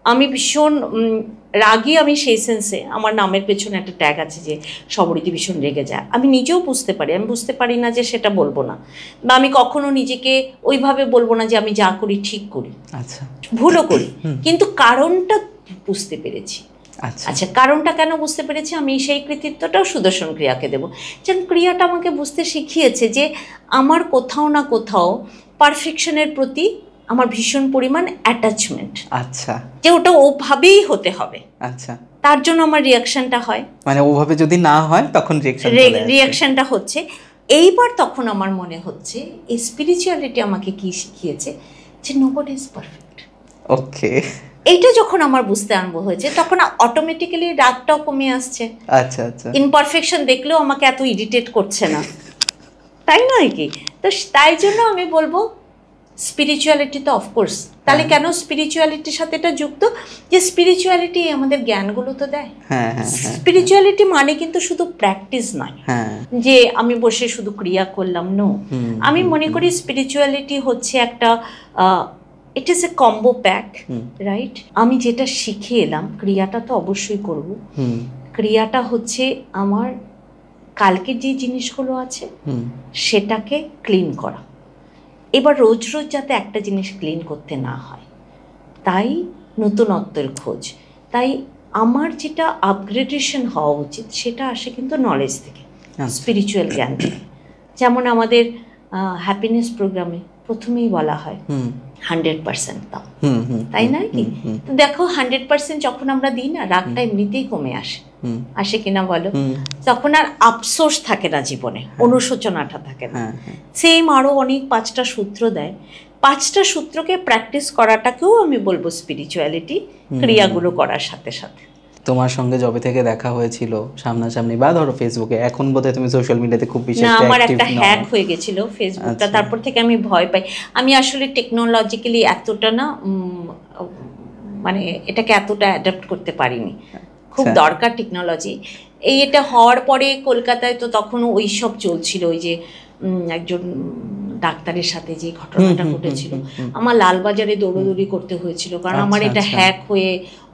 আমি ভীষণ রাগী, আমি সেই সেন্সে আমার নামের পেছনে একটা ট্যাগ আছে যে সবরীতি ভীষণ রেগে যায়। আমি নিজেও বুঝতে পারি, আমি বুঝতে পারি না যে সেটা বলবো না, বা আমি কখনো নিজেকে ওইভাবে বলবো না যে আমি যা করি ঠিক করি, আচ্ছা ভুলও করি, কিন্তু কারণটা বুঝতে পেরেছি। আচ্ছা, কারণটা কেন বুঝতে পেরেছি, আমি সেই কৃতিত্বটাও সুদর্শন ক্রিয়াকে দেবো, যেন ক্রিয়াটা আমাকে বুঝতে শিখিয়েছে যে আমার কোথাও না কোথাও পারফেকশনের প্রতি আমার ভীষণ পরিমাণ অ্যাটাচমেন্ট, আচ্ছা, যে ওটা ওভাবেই হতে হবে, আচ্ছা, তার জন্য আমার রিয়াকশনটা হয়, মানে ওভাবে যদি না হয় তখন রিয়াকশনটা হচ্ছে। এইবার তখন আমার মনে হচ্ছে এই স্পিরিচুয়ালিটি আমাকে কি শিখিয়েছে, যে নোবডি ইজ পারফেক্ট। ওকে, এইটা যখন আমার বুঝতে আরম্ভ হয়েছে তখন অটোমেটিক্যালি রাগটাও কমে আসছে। আচ্ছা আচ্ছা, ইমপারফেকশন দেখলেও আমাকে এত ইরিটেট করছে না, তাই নয় কি? তো তাই জন্য আমি বলবো স্পিরিচুয়ালিটি তো অফকোর্স, তাহলে কেন স্পিরিচুয়ালিটির সাথে এটা যুক্ত, যে স্পিরিচুয়ালিটি আমাদের জ্ঞানগুলো তো দেয়। স্পিরিচুয়ালিটি মানে কিন্তু শুধু প্র্যাকটিস নয়, যে আমি বসে শুধু ক্রিয়া করলাম, নো। আমি মনে করি স্পিরিচুয়ালিটি হচ্ছে একটা it is a combo pack, right? আমি যেটা শিখে এলাম, ক্রিয়াটা তো অবশ্যই করব, ক্রিয়াটা হচ্ছে আমার কালকের যে জিনিসগুলো আছে সেটাকে ক্লিন করা। এবার রোজ রোজ যাতে একটা জিনিস ক্লিন করতে না হয়, তাই নতুনত্বের খোঁজ। তাই আমার যেটা আপগ্রেডেশন হওয়া উচিত সেটা আসে কিন্তু নলেজ থেকে, স্পিরিচুয়াল জ্ঞান থেকে। যেমন আমাদের হ্যাপিনেস প্রোগ্রামে প্রথমেই বলা হয় 100% দাও, তাই নয় কি? তো দেখো 100% যখন আমরা দিই না, রাগটা এমনিতেই কমে আসে, আসে কিনা বলো? তখন আর আফসোস থাকে না জীবনে, অনুশোচনাটা থাকে না। সেম আরও অনেক 5টা সূত্র দেয়, 5টা সূত্রকে প্র্যাকটিস করাটাকেও আমি বলবো স্পিরিচুয়ালিটি, ক্রিয়াগুলো করার সাথে সাথে। তোমার সঙ্গে যবে থেকে দেখা হয়েছিল সামনাসামনি বা ধরো ফেসবুকে, এখন বোধহয় তুমি সোশ্যাল মিডিয়াতে খুব বেশি অ্যাক্টিভ নও। আমার একটা হ্যাক হয়ে গেছিল ফেসবুকটা, তারপর থেকে আমি ভয় পাই। আমি আসলে টেকনোলজিক্যালি এতটা না, মানে এটাকে এতটা অ্যাডাপ্ট করতে পারিনি, খুব দরকার টেকনোলজি। এটা হওয়ার পরে কলকাতায় তো তখনও ওই সব চলছিল, ওই যে একজন ডাক্তারের সাথে যে ঘটনাটা ঘটেছিল, আমার লালবাজারে দৌড়দৌড়ি করতে হয়েছিল, কারণ আমার এটা হ্যাক হয়ে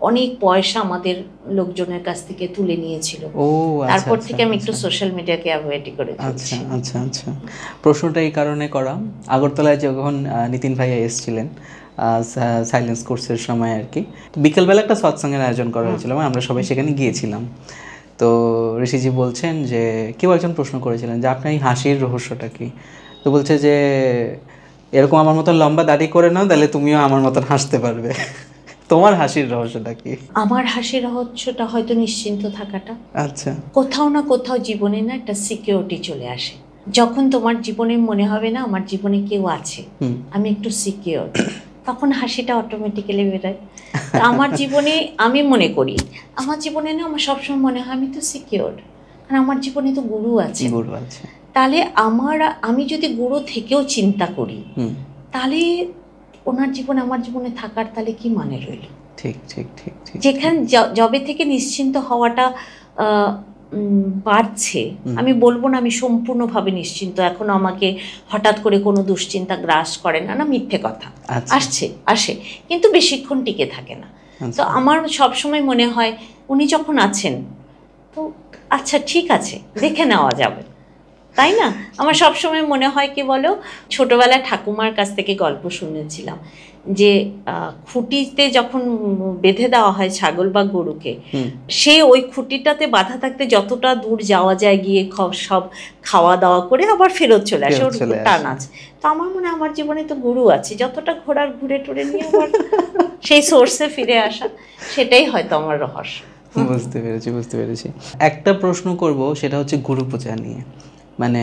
অনেক পয়সা আমাদের লোকজনের কাছ থেকে তুলে নিয়েছিল। তারপর থেকে আমি একটু সোশ্যাল মিডিয়াকে অ্যাভয়েডই করে চলছি। আচ্ছা আচ্ছা, প্রশ্নটা এই কারণে করা, আগরতলায় যখন নিতিন ভাইয়া এসেছিলেন সাইলেন্স কোর্সের সময় আর কি, বিকেলবেলা একটা সৎসঙ্গের আয়োজন করা হয়েছিল, আমরা সবাই সেখানে গিয়েছিলাম। তো ঋষিজি বলছেন যে কেউ একজন প্রশ্ন করেছিলেন যে আপনার এই হাসির রহস্যটা কি? তো বলছে যে এরকম আমার মতন লম্বা দাড়ি করে নাও, তাহলে তুমিও আমার মতন হাসতে পারবে। তোমার হাসির রহস্যটা কি? আমার হাসির রহস্যটা হয়তো নিশ্চিন্ত থাকাটা। আচ্ছা, কোথাও না কোথাও জীবনে না একটা সিকিউরিটি চলে আসে, যখন তোমার জীবনে মনে হবে না আমার জীবনে কেউ আছে, আমি একটু সিকিওর, তখন হাসিটা অটোমেটিক্যালি বেরোয়। আমার জীবনে আমি মনে করি আমার জীবনে না আমার সবসময় মনে হয় আমি তো সিকিওর, কারণ আমার জীবনে তো গুরু আছে। তাহলে আমি যদি গুরু থেকেও চিন্তা করি তাহলে ওনার জীবনে আমার জীবনে থাকার তাহলে কি মানে রইল? ঠিক ঠিক ঠিক ঠিক। যেখানে যবে থেকে নিশ্চিন্ত হওয়াটা বাড়ছে, আমি বলবো না আমি সম্পূর্ণভাবে নিশ্চিন্ত, এখনো আমাকে হঠাৎ করে কোনো দুশ্চিন্তা গ্রাস করে না, না মিথ্যে কথা, আসে কিন্তু বেশিক্ষণ টিকে থাকে না। তো আমার সবসময় মনে হয় উনি যখন আছেন তো আচ্ছা ঠিক আছে, দেখে নেওয়া যাবে, তাই না? আমার সবসময় মনে হয় কি বলো, ছোটবেলায় ঠাকুমার কাছ থেকে গল্প শুনেছিলাম যে খুঁটিতে যখন বেঁধে দেওয়া হয় ছাগল বা গরুকে, সে ওই খুঁটিটাতে বাঁধা থাকতে যতটা দূর যাওয়া যায় গিয়ে সব খাওয়া দাওয়া করে আবার ফেরত চলে আসে, ওর টান আছে। তো আমার মনে হয় আমার জীবনে তো গুরু আছে, যতটা ঘোরার ঘুরে টুরে নিয়ে আবার সেই সোর্সে ফিরে আসা, সেটাই হয়তো আমার রহস্য। বুঝতে পেরেছি। একটা প্রশ্ন করব, সেটা হচ্ছে গুরু পূজা নিয়ে। মানে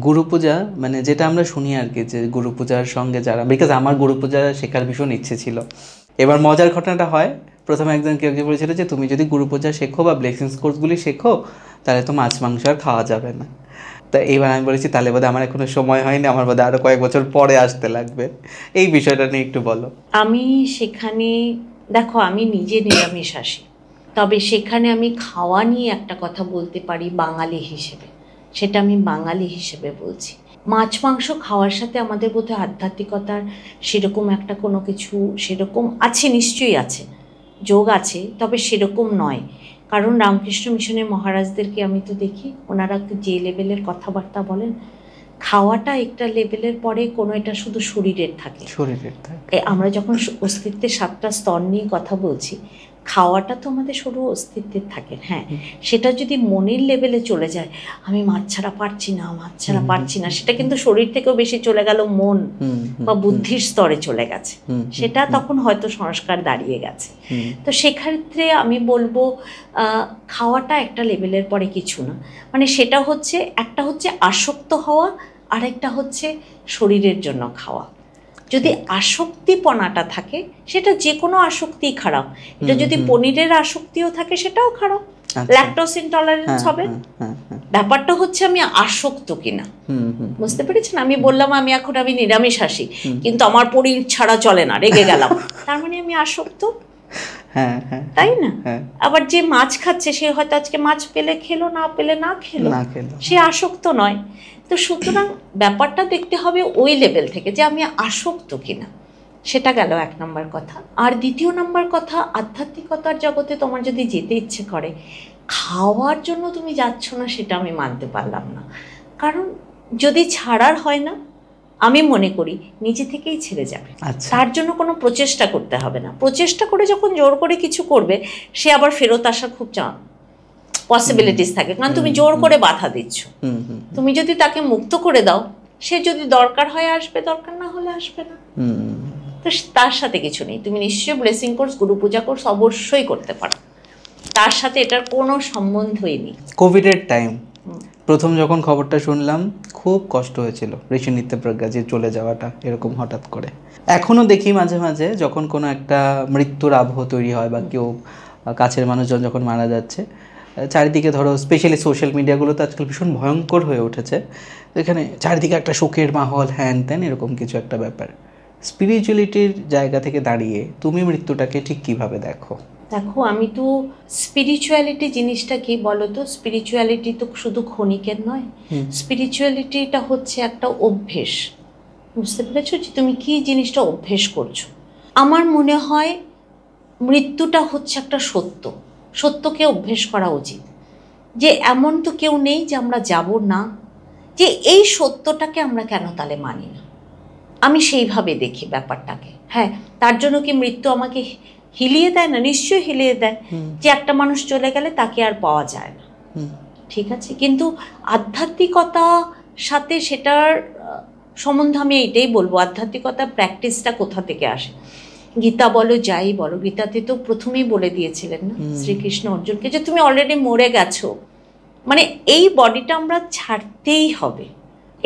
গুরু পূজা মানে যেটা আমরা শুনি আর কি, যে গুরু পূজার সঙ্গে যারা, বিকজ আমার গুরু পূজা শেখার ভীষণ ইচ্ছে ছিল। এবার মজার ঘটনাটা হয়, প্রথমে একজন কেউ বলেছিল যে তুমি যদি গুরু পূজা শেখো বা ব্লেসিংস কোর্সগুলি শেখো তাহলে তো মাছ মাংস আর খাওয়া যাবে না। তা এইবার আমি বলেছি তাহলে বোধহয় আমার এখনো সময় হয়নি, আমার বোধহয় আরও কয়েক বছর পরে আসতে লাগবে। এই বিষয়টা নিয়ে একটু বলো। আমি সেখানে দেখো, আমি নিজে নিরামিষ আসি, তবে সেখানে আমি খাওয়া নিয়ে একটা কথা বলতে পারি বাঙালি হিসেবে, সেটা আমি বাঙালি হিসেবে বলছি। মাছ মাংস খাওয়ার সাথে আমাদের বোধহয় আধ্যাত্মিকতার সেরকম একটা কোনো কিছু সেরকম আছে, নিশ্চয়ই আছে, যোগ আছে, তবে সেরকম নয়। কারণ রামকৃষ্ণ মিশনের মহারাজদেরকে আমি তো দেখি, ওনারা যে লেভেলের কথাবার্তা বলেন, খাওয়াটা একটা লেভেলের পরে কোনো এটা শুধু শরীরের থাকে। আমরা যখন অস্তিত্বের 7টা স্তর নিয়ে কথা বলছি, খাওয়াটা তো আমাদের শুধু অস্তিত্বের থাকে। হ্যাঁ, সেটা যদি মনের লেভেলে চলে যায়, আমি মাছ ছাড়া পারছি না, সেটা কিন্তু শরীর থেকেও বেশি চলে গেল মন বা বুদ্ধির স্তরে চলে গেছে, সেটা তখন হয়তো সংস্কার দাঁড়িয়ে গেছে। তো সেক্ষেত্রে আমি বলবো খাওয়াটা একটা লেভেলের পরে কিছু না, মানে সেটা হচ্ছে একটা হচ্ছে আসক্ত হওয়া, আর একটা হচ্ছে শরীরের জন্য খাওয়া। যদি আসক্তিপনাটা থাকে, সেটা যে কোনো আসক্তিই খারাপ। এটা যদি পনিরের আসক্তিও থাকে সেটাও খারাপ, ল্যাকটোজ ইনটলারেন্স হবে। ব্যাপারটা হচ্ছে আমি আসক্ত কিনা, বুঝতে পেরেছেন? আমি বললাম আমি নিরামিষ আসি, কিন্তু আমার পনির ছাড়া চলে না, রেগে গেলাম, তার মানে আমি আসক্ত, তাই না? আবার যে মাছ খাচ্ছে সে হয়তো আজকে মাছ পেলে খেলো, না পেলে না খেলো, সে আসক্ত নয়। তো সুতরাং ব্যাপারটা দেখতে হবে ওই লেভেল থেকে যে আমি আসক্ত কিনা, সেটা গেল 1 নম্বর কথা। আর 2 নম্বর কথা, আধ্যাত্মিকতার জগতে তোমার যদি যেতে ইচ্ছে করে, খাওয়ার জন্য তুমি যাচ্ছ না সেটা আমি মানতে পারলাম না। কারণ যদি ছাড়ার হয় না, আমি মনে করি নিজে থেকেই ছেড়ে যাবে। তার জন্য কোনো প্রচেষ্টা করতে হবে না। প্রচেষ্টা করে যখন জোর করে কিছু করবে, সে আবার ফেরত আসার খুব পসিবিলিটিস থাকে, কারণ তুমি জোর করে বাধা দিচ্ছ। তুমি যদি তাকে মুক্ত করে দাও, সে যদি দরকার হয় আসবে, দরকার না হলে আসবে না। তো তার সাথে কিছু নেই। তুমি নিশ্চয়ই ব্লেসিং কোর্স, গুরু পূজা কোর্স অবশ্যই করতে পারো, তার সাথে এটার কোনো সম্বন্ধই নেই। কোভিডের টাইম প্রথম যখন খবরটা শুনলাম খুব কষ্ট হয়েছিল, ঋষি নিত্যপ্রজ্ঞা যে চলে যাওয়াটা এরকম হঠাৎ করে। এখনও দেখি মাঝে মাঝে যখন কোনো একটা মৃত্যুর আবহ তৈরি হয় বা কেউ কাছের মানুষজন যখন মারা যাচ্ছে, চারিদিকে ধরো স্পেশালি সোশ্যাল মিডিয়াগুলো তো আজকাল ভীষণ ভয়ঙ্কর হয়ে উঠেছে, এখানে চারিদিকে একটা শোকের মাহল, হ্যান ত্যান এরকম কিছু একটা ব্যাপার। স্পিরিচুয়ালিটির জায়গা থেকে দাঁড়িয়ে তুমি মৃত্যুটাকে ঠিক কিভাবে দেখো? দেখো, আমি তো স্পিরিচুয়ালিটি জিনিসটা কি বলো তো, স্পিরিচুয়ালিটি তো শুধু ক্ষণিকের নয়, স্পিরিচুয়ালিটিটা হচ্ছে একটা অভ্যেস। বুঝতে পেরেছো যে তুমি কি জিনিসটা অভ্যেস করছো। আমার মনে হয় মৃত্যুটা হচ্ছে একটা সত্য, সত্যকে অভ্যেস করা উচিত। যে এমন তো কেউ নেই যে আমরা যাব না, যে এই সত্যটাকে আমরা কেন তাহলে মানি না। আমি সেইভাবে দেখি ব্যাপারটাকে। হ্যাঁ, তার জন্য কি মৃত্যু আমাকে হিলিয়ে দেয় না? নিশ্চয়ই হিলিয়ে দেয়। যে একটা মানুষ চলে গেলে তাকে আর পাওয়া যায় না, ঠিক আছে, কিন্তু আধ্যাত্মিকতার সাথে সেটার সম্বন্ধে আমি এইটাই বলবো, আধ্যাত্মিকতার প্র্যাকটিসটা কোথা থেকে আসে। গীতা বলো, যাই বলো, গীতাতে তো প্রথমেই বলে দিয়েছিলেন না শ্রীকৃষ্ণ অর্জুনকে যে তুমি অলরেডি মরে গেছো, মানে এই বডিটা আমরা ছাড়তেই হবে,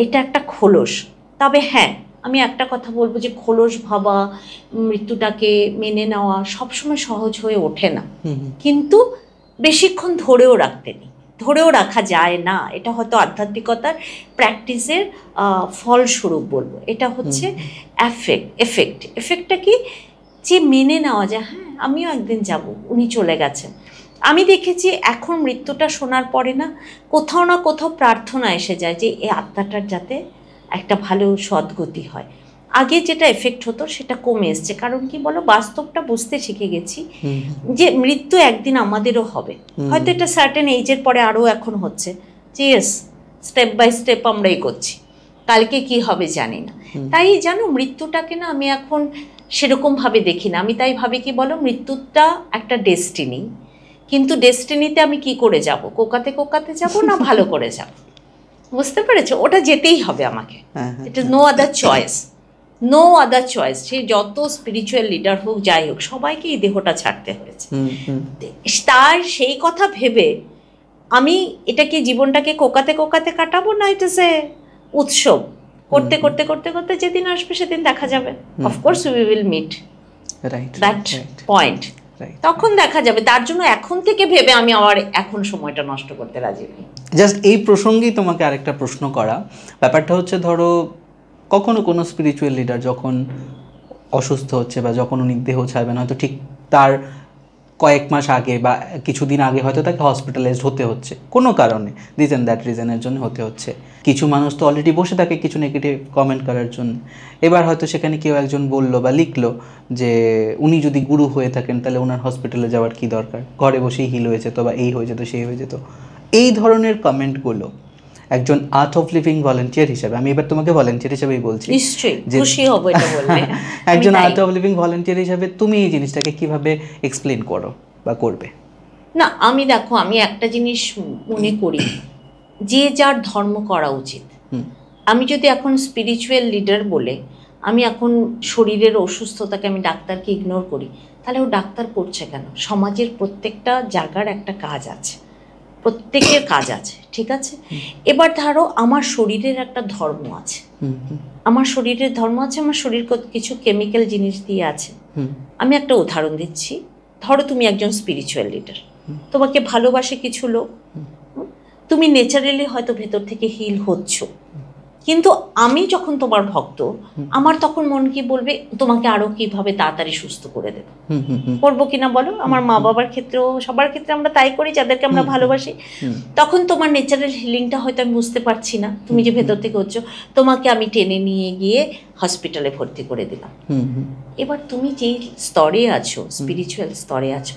এটা একটা খোলস। তবে হ্যাঁ, আমি একটা কথা বলবো যে খোলস ভাবা, মৃত্যুটাকে মেনে নেওয়া সবসময় সহজ হয়ে ওঠে না, কিন্তু বেশিক্ষণ ধরেও রাখতে নেই, ধরেও রাখা যায় না। এটা হয়তো আধ্যাত্মিকতার প্র্যাকটিসের ফলস্বরূপ বলবো। এটা হচ্ছে এফেক্টটা কি, যে মেনে নেওয়া যায়, হ্যাঁ আমিও একদিন যাব, উনি চলে গেছেন। আমি দেখেছি এখন মৃত্যুটা শোনার পরে না কোথাও প্রার্থনা এসে যায় যে এই আত্মাটার যাতে একটা ভালো সদ্গতি হয়। আগে যেটা এফেক্ট হতো সেটা কমে এসছে। কারণ কি বলো, বাস্তবটা বুঝতে শিখে গেছি যে মৃত্যু একদিন আমাদেরও হবে। হয়তো এটা সার্টেন এইজের পরে আরও এখন হচ্ছে যে ইয়েস, স্টেপ বাই স্টেপ আমরা এগোচ্ছি, কালকে কি হবে জানি না। তাই জানো, মৃত্যুটাকে না আমি এখন সেরকমভাবে দেখি না। আমি তাই ভাবি কি বলো, মৃত্যুটা একটা ডেস্টিনি, কিন্তু ডেস্টিনিতে আমি কি করে যাব, কোকাতে যাব না ভালো করে যাব, বুঝতে পেরেছো? ওটা যেতেই হবে আমাকে, it is no other choice. সে যত স্পিরিচুয়াল লিডার হোক, যাই হোক, সবাইকে এই দেহটা ছাড়তে হয়েছে। তার সেই কথা ভেবে আমি এটাকে, জীবনটাকে কোকাতে কাটাবো না, এটা সে উৎসব করতে যেদিন আসবে সেদিন দেখা যাবে। Of course we will meet that point, তখন দেখা যাবে। তার জন্য এখন থেকে ভেবে আমি আমার এখন সময়টা নষ্ট করতে রাজি নই। জাস্ট এই প্রসঙ্গেই তোমাকে আরেকটা প্রশ্ন করা, ব্যাপারটা হচ্ছে ধরো কখনো কোনো স্পিরিচুয়াল লিডার যখন অসুস্থ হচ্ছে বা যখন উনি দেহ ছাড়বেন, হয়তো ঠিক তার কয়েক মাস আগে বা কিছুদিন আগে হয়তো তাকে হসপিটালাইজড হতে হচ্ছে কোনো কারণে, দিস অ্যান্ড দ্যাট রিজনের জন্য হতে হচ্ছে। কিছু মানুষ তো অলরেডি বসে থাকে কিছু নেগেটিভ কমেন্ট করার জন্য। এবার হয়তো সেখানে কেউ একজন বললো বা লিখলো যে উনি যদি গুরু হয়ে থাকেন তাহলে ওনার হসপিটালে যাওয়ার কী দরকার, ঘরে বসেই হিল হয়ে যেত বা এই হয়ে যেত সেই হয়ে যেত। এই ধরনের কমেন্টগুলো একজন আর্ট অফ লিভিং ভলেন্টিয়ার হিসেবে, আমি এবার তোমাকে ভলেন্টিয়ার হিসেবেই বলছি, একজন আর্ট অফ লিভিং ভলেন্টিয়ার হিসেবে তুমি এই জিনিসটাকে কিভাবে এক্সপ্লেন করো বা করবে? না, আমি দেখো, আমি একটা জিনিস মনে করি, যে যার ধর্ম করা উচিত। আমি যদি এখন স্পিরিচুয়াল লিডার বলে আমি এখন শরীরের অসুস্থতাকে, আমি ডাক্তারকে ইগনোর করি, তাহলে ও ডাক্তার করছে কেন? সমাজের প্রত্যেকটা জায়গার একটা কাজ আছে, প্রত্যেকের কাজ আছে, ঠিক আছে? এবার ধরো আমার শরীরের একটা ধর্ম আছে, আমার শরীরের কিছু কেমিক্যাল জিনিস দিয়ে আছে। আমি একটা উদাহরণ দিচ্ছি, ধরো তুমি একজন স্পিরিচুয়াল লিডার, তোমাকে ভালোবাসে কিছু লোক, তুমি ন্যাচারালি হয়তো ভেতর থেকে হিল হচ্ছ, কিন্তু আমি যখন তোমার ভক্ত, আমার তখন মন কি বলবে, তোমাকে আরো কিভাবে তাড়াতাড়ি সুস্থ করে দেবো, করবো কিনা বলো? আমার মা বাবার ক্ষেত্রেও, সবার ক্ষেত্রে আমরা তাই করি যাদেরকে আমরা ভালোবাসি। তখন তোমার ন্যাচারাল হিলিংটা হয়তো আমি বুঝতে পারছি না, তুমি যে ভেতর থেকে হচ্ছ, তোমাকে আমি টেনে নিয়ে গিয়ে হসপিটালে ভর্তি করে দিলাম। এবার তুমি যেই স্তরে আছো, স্পিরিচুয়াল স্তরে আছো,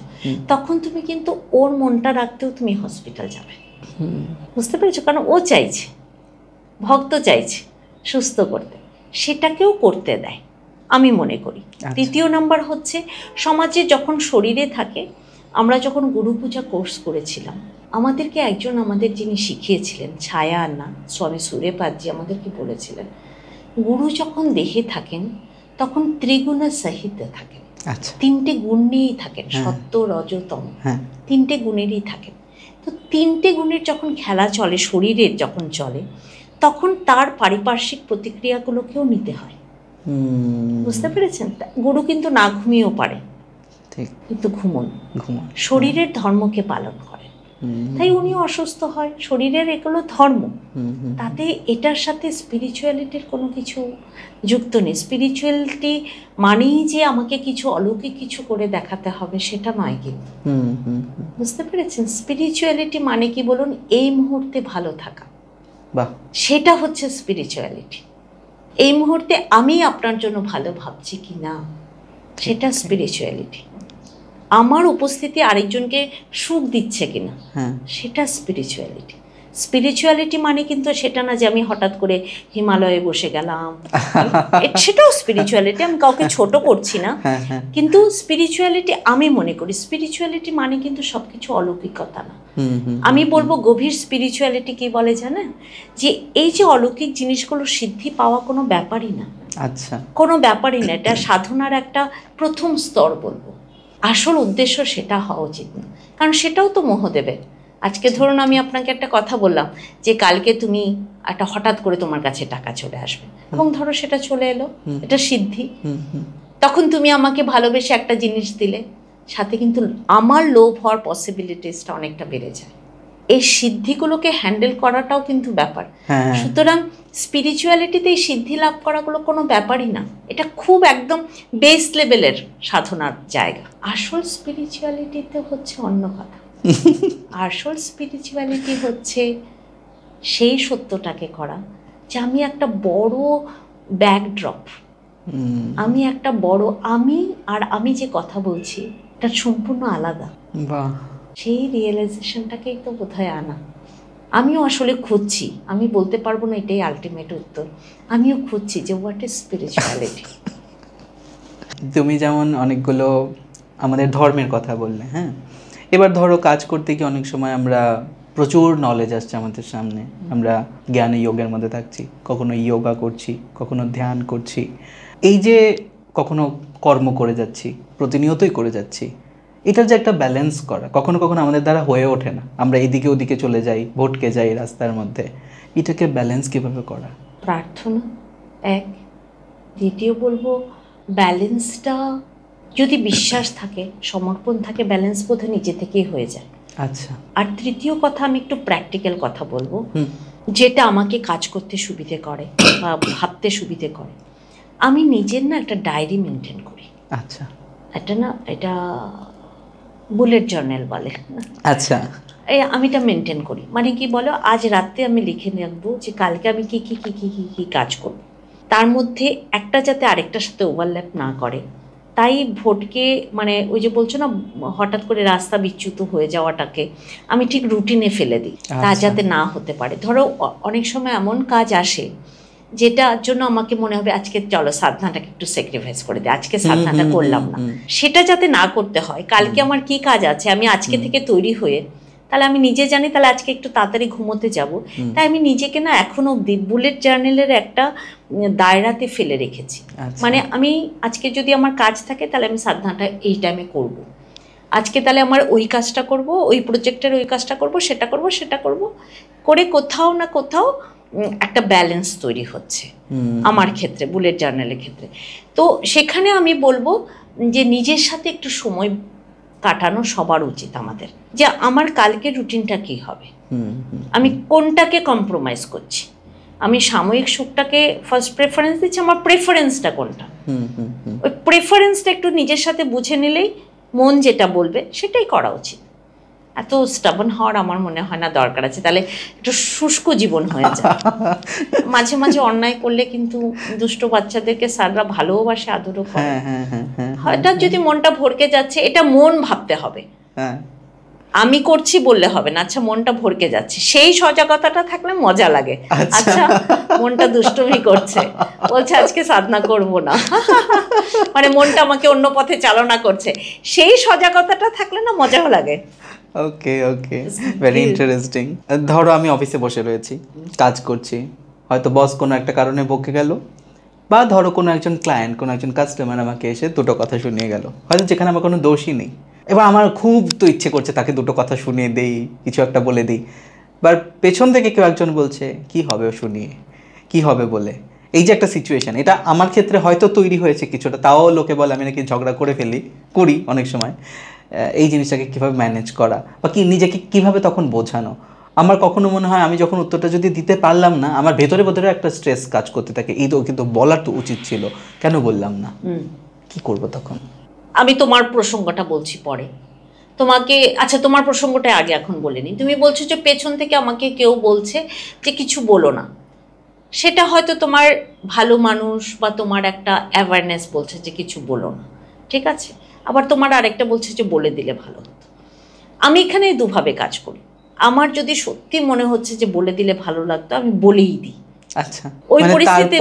তখন তুমি কিন্তু ওর মনটা রাখতেও তুমি হসপিটাল যাবে, বুঝতে পেরেছো? কারণ ও চাইছে, ভক্ত চাইছে সুস্থ করতে, সেটাকেও করতে দেয় আমি মনে করি। দ্বিতীয় নাম্বার হচ্ছে, সমাজে যখন শরীরে থাকে, আমরা যখন গুরু পূজা কোর্স করেছিলাম, আমাদেরকে একজন আমাদের যিনি শিখিয়েছিলেন, ছায়া আন্না স্বামী সুরেপাদজি, আমাদেরকে বলেছিলেন, গুরু যখন দেহে থাকেন তখন ত্রিগুণ সহিত থাকেন, তিনটে গুণ নিয়েই থাকেন, সত্য রজ তম, তিনটে গুণেরই থাকেন। তো তিনটে গুণের যখন খেলা চলে, শরীরের যখন চলে, তখন তার পারিপার্শ্বিক প্রতিক্রিয়াগুলোকেও নিতে হয়, বুঝতে পেরেছেন? গুরু কিন্তু না ঘুমিয়েও পারে, কিন্তু ঘুমন শরীরের ধর্মকে পালন করে, তাই উনি অসুস্থ হয়, শরীরের এগুলো ধর্ম, তাতে এটার সাথে স্পিরিচুয়ালিটির কোনো কিছু যুক্ত নেই। স্পিরিচুয়ালিটি মানেই যে আমাকে কিছু অলৌকিক কিছু করে দেখাতে হবে সেটা নয়, কিন্তু বুঝতে পেরেছেন? স্পিরিচুয়ালিটি মানে কি বলুন, এই মুহূর্তে ভালো থাকা, সেটা হচ্ছে স্পিরিচুয়ালিটি। এই মুহূর্তে আমি আপনার জন্য ভালো ভাবছি কি না, সেটা স্পিরিচুয়ালিটি। আমার উপস্থিতি আরেকজনকে সুখ দিচ্ছে কিনা, সেটা স্পিরিচুয়ালিটি। স্পিরিচুয়ালিটি মানে কিন্তু সেটা না যে আমি হঠাৎ করে হিমালয়ে বসে গেলাম, সেটাও স্পিরিচুয়ালিটি, আমি কাউকে ছোট করছি না, কিন্তু স্পিরিচুয়ালিটি আমি মনে করি, স্পিরিচুয়ালিটি মানে কিন্তু সবকিছু অলৌকিকতা না। আমি বলবো গভীর স্পিরিচুয়ালিটি কি বলে জানেন, যে এই যে অলৌকিক জিনিসগুলো সিদ্ধি পাওয়া কোনো ব্যাপারই না, কোনো ব্যাপারই না, এটা সাধনার একটা প্রথম স্তর বলবো। আসল উদ্দেশ্য সেটা হওয়া উচিত না, কারণ সেটাও তো মোহ দেবে। আজকে ধরুন আমি আপনাকে একটা কথা বললাম যে কালকে তুমি একটা হঠাৎ করে তোমার কাছে টাকা চলে আসবে, এবং ধরো সেটা চলে এলো, এটা সিদ্ধি। তখন তুমি আমাকে ভালোবেসে একটা জিনিস দিলে, সাথে কিন্তু আমার লোভ হওয়ার পসিবিলিটিসটা অনেকটা বেড়ে যায়। এই সিদ্ধিগুলোকে হ্যান্ডেল করাটাও কিন্তু ব্যাপার। সুতরাং স্পিরিচুয়ালিটিতে এই সিদ্ধি লাভ করাগুলো কোনো ব্যাপারই না, এটা খুব একদম বেস লেভেলের সাধনার জায়গা। আসল স্পিরিচুয়ালিটিতে হচ্ছে অন্য কথা। আসল স্পিরিচুয়ালিটি হচ্ছে সেই সত্যটাকে করা যে আমি একটা বড় ব্যাকড্রপ, আমি একটা বড় আমি, আর আমি যে কথা বলছি এটা সম্পূর্ণ আলাদা। সেই রিয়েলাইজেশনটাকেই তো বোধহয় আনা। আমিও আসলে খুঁজছি, আমি বলতে পারবো না এটাই আলটিমেট উত্তর, আমিও খুঁজছি যে হোয়াট ইজ স্পিরিচুয়ালিটি। তুমি যেমন অনেকগুলো আমাদের ধর্মের কথা বললে, হ্যাঁ, এবার ধরো কাজ করতে গিয়ে অনেক সময় আমরা প্রচুর নলেজ আসছে আমাদের সামনে, আমরা জ্ঞানে যোগের মধ্যে থাকছি, কখনো যোগা করছি, কখনো ধ্যান করছি, এই যে কখনো কর্ম করে যাচ্ছি, প্রতিনিয়তই করে যাচ্ছি, এটার যে একটা ব্যালেন্স করা কখনো কখনো আমাদের দ্বারা হয়ে ওঠে না, আমরা এদিকে ওদিকে চলে যাই, ভটকে যাই রাস্তার মধ্যে, এটাকে ব্যালেন্স কীভাবে করা? প্রার্থনা এক, দ্বিতীয় বলবো ব্যালেন্সটা যদি বিশ্বাস থাকে, সমর্পণ থাকে, ব্যালেন্স বোধহয় নিজে থেকেই হয়ে যায়। আচ্ছা। আর তৃতীয় কথা, আমি একটু প্র্যাকটিক্যাল কথা বলবো, যেটা আমাকে কাজ করতে সুবিধে করে বা ভাবতে সুবিধে করে। আমি নিজের না একটা ডায়েরি মেনটেন করি। আচ্ছা। এটা বুলেট জার্নাল বলে। আচ্ছা। আমি এটা মেনটেন করি, মানে কি বলো, আজ রাতে আমি লিখে রাখবো যে কালকে আমি কি কি কি কি কি কি কাজ করব, তার মধ্যে একটা যাতে আরেকটার সাথে ওভারল্যাপ না করে। তাই ভোটকে, মানে ওই যে বলছো না হঠাৎ করে রাস্তা বিচ্যুত হয়ে যাওয়াটাকে আমি ঠিক রুটিনে ফেলে দিই, তা যাতে না হতে পারে। ধরো অনেক সময় এমন কাজ আসে যেটার জন্য আমাকে মনে হবে আজকে চলো সাধনাটাকে একটু স্যাক্রিফাইস করে দিই, আজকে সাধনাটা করলাম না, সেটা যাতে না করতে হয়। কালকে আমার কি কাজ আছে আমি আজকে থেকে তৈরি হয়ে, তাহলে আমি নিজে জানি তাহলে আজকে একটু তাড়াতাড়ি ঘুমোতে যাব, তাই আমি নিজেকে না এখনো অবধি বুলেট জার্নালের একটা দায়রাতে ফেলে রেখেছি। মানে আমি আজকে যদি আমার কাজ থাকে তাহলে আমি সাধনাটা এই টাইমে করব, আজকে তাহলে আমার ওই কাজটা করব, ওই প্রজেক্টের ওই কাজটা করব, সেটা করব করে কোথাও না কোথাও একটা ব্যালেন্স তৈরি হচ্ছে আমার ক্ষেত্রে, বুলেট জার্নালের ক্ষেত্রে। তো সেখানে আমি বলবো যে নিজের সাথে একটু সময় কাটানো সবার উচিত আমাদের, যে আমার কালকের রুটিনটা কি হবে, আমি কোনটাকে কম্প্রোমাইজ করছি, আমি সাময়িক সুখটাকে ফার্স্ট প্রেফারেন্স দিচ্ছি, আমার প্রেফারেন্সটা কোনটা, ওই প্রেফারেন্সটা একটু নিজের সাথে বুঝে নিলেই মন যেটা বলবে সেটাই করা উচিত। এত স্টাবন হওয়ার আমার মনে হয় না দরকার আছে, তাহলে একটু শুষ্ক জীবন হয়ে যায়। মাঝে মাঝে অন্যায় করলে কিন্তু দুষ্ট বাচ্চাদেরকে স্যাররা ভালোবাসে, আদরও করে। হঠাৎ যদি মনটা ভরকে যাচ্ছে, এটা মন ভাবতে হবে, আমি করছি বললে হবে না। আচ্ছা মনটা ভরকে যাচ্ছে, সেই সজাগতাটা থাকলে মজা লাগে। আচ্ছা মনটা দুষ্টুমি করছে, বলছে আজকে সাধনা করব না, মানে মনটা আমাকে অন্য পথে চালনা করছে, সেই সজাগতাটা থাকলে না মজাও লাগে। ওকে ওকে, ভেরি ইন্টারেস্টিং। ধরো আমি অফিসে বসে রয়েছি, কাজ করছি, হয়তো বস কোনো একটা কারণে বকে গেল, বা ধরো কোনো একজন ক্লায়েন্ট, কোনো একজন কাস্টমার আমাকে এসে দুটো কথা শুনিয়ে গেল, হয়তো যেখানে আমার কোনো দোষই নেই। এবার আমার খুব তো ইচ্ছে করছে তাকে দুটো কথা শুনিয়ে দেই, কিছু একটা বলে দিই, বা পেছন থেকে কেউ একজন বলছে কি হবে ও শুনিয়ে, কি হবে বলে। এই যে একটা সিচুয়েশান, এটা আমার ক্ষেত্রে হয়তো তৈরি হয়েছে কিছুটা, তাও লোকে বলে আমি নাকি ঝগড়া করি অনেক সময়। এই জিনিসটাকে কীভাবে ম্যানেজ করা, বা কি নিজেকে কীভাবে তখন বোঝানো, আমার কখনো মনে হয় আমি যখন উত্তরটা যদি দিতে পারলাম না, আমার ভেতরে ভেতরে একটা স্ট্রেস কাজ করতে থাকে, এই তো কিন্তু বলার তো উচিত ছিল, কেন বললাম না, কি করব তখন? আমি তোমার প্রসঙ্গটা বলছি পরে, তোমাকে আচ্ছা তোমার প্রসঙ্গটা আগে এখন বলিনি। তুমি বলছো যে পেছন থেকে আমাকে কেউ বলছে যে কিছু বলো না, সেটা হয়তো তোমার ভালো মানুষ বা তোমার একটা অ্যাওয়ারনেস বলছে যে কিছু বলো না, ঠিক আছে। আবার তোমার আরেকটা বলছে যে বলে দিলে ভালো হতো। আমি এখানে দুভাবে কাজ করি। আমার যদি সত্যি মনে হচ্ছে যে বলে দিলে ভালো লাগতো, আমি বলেই দিই। আচ্ছা, ওই পরিস্থিতিতে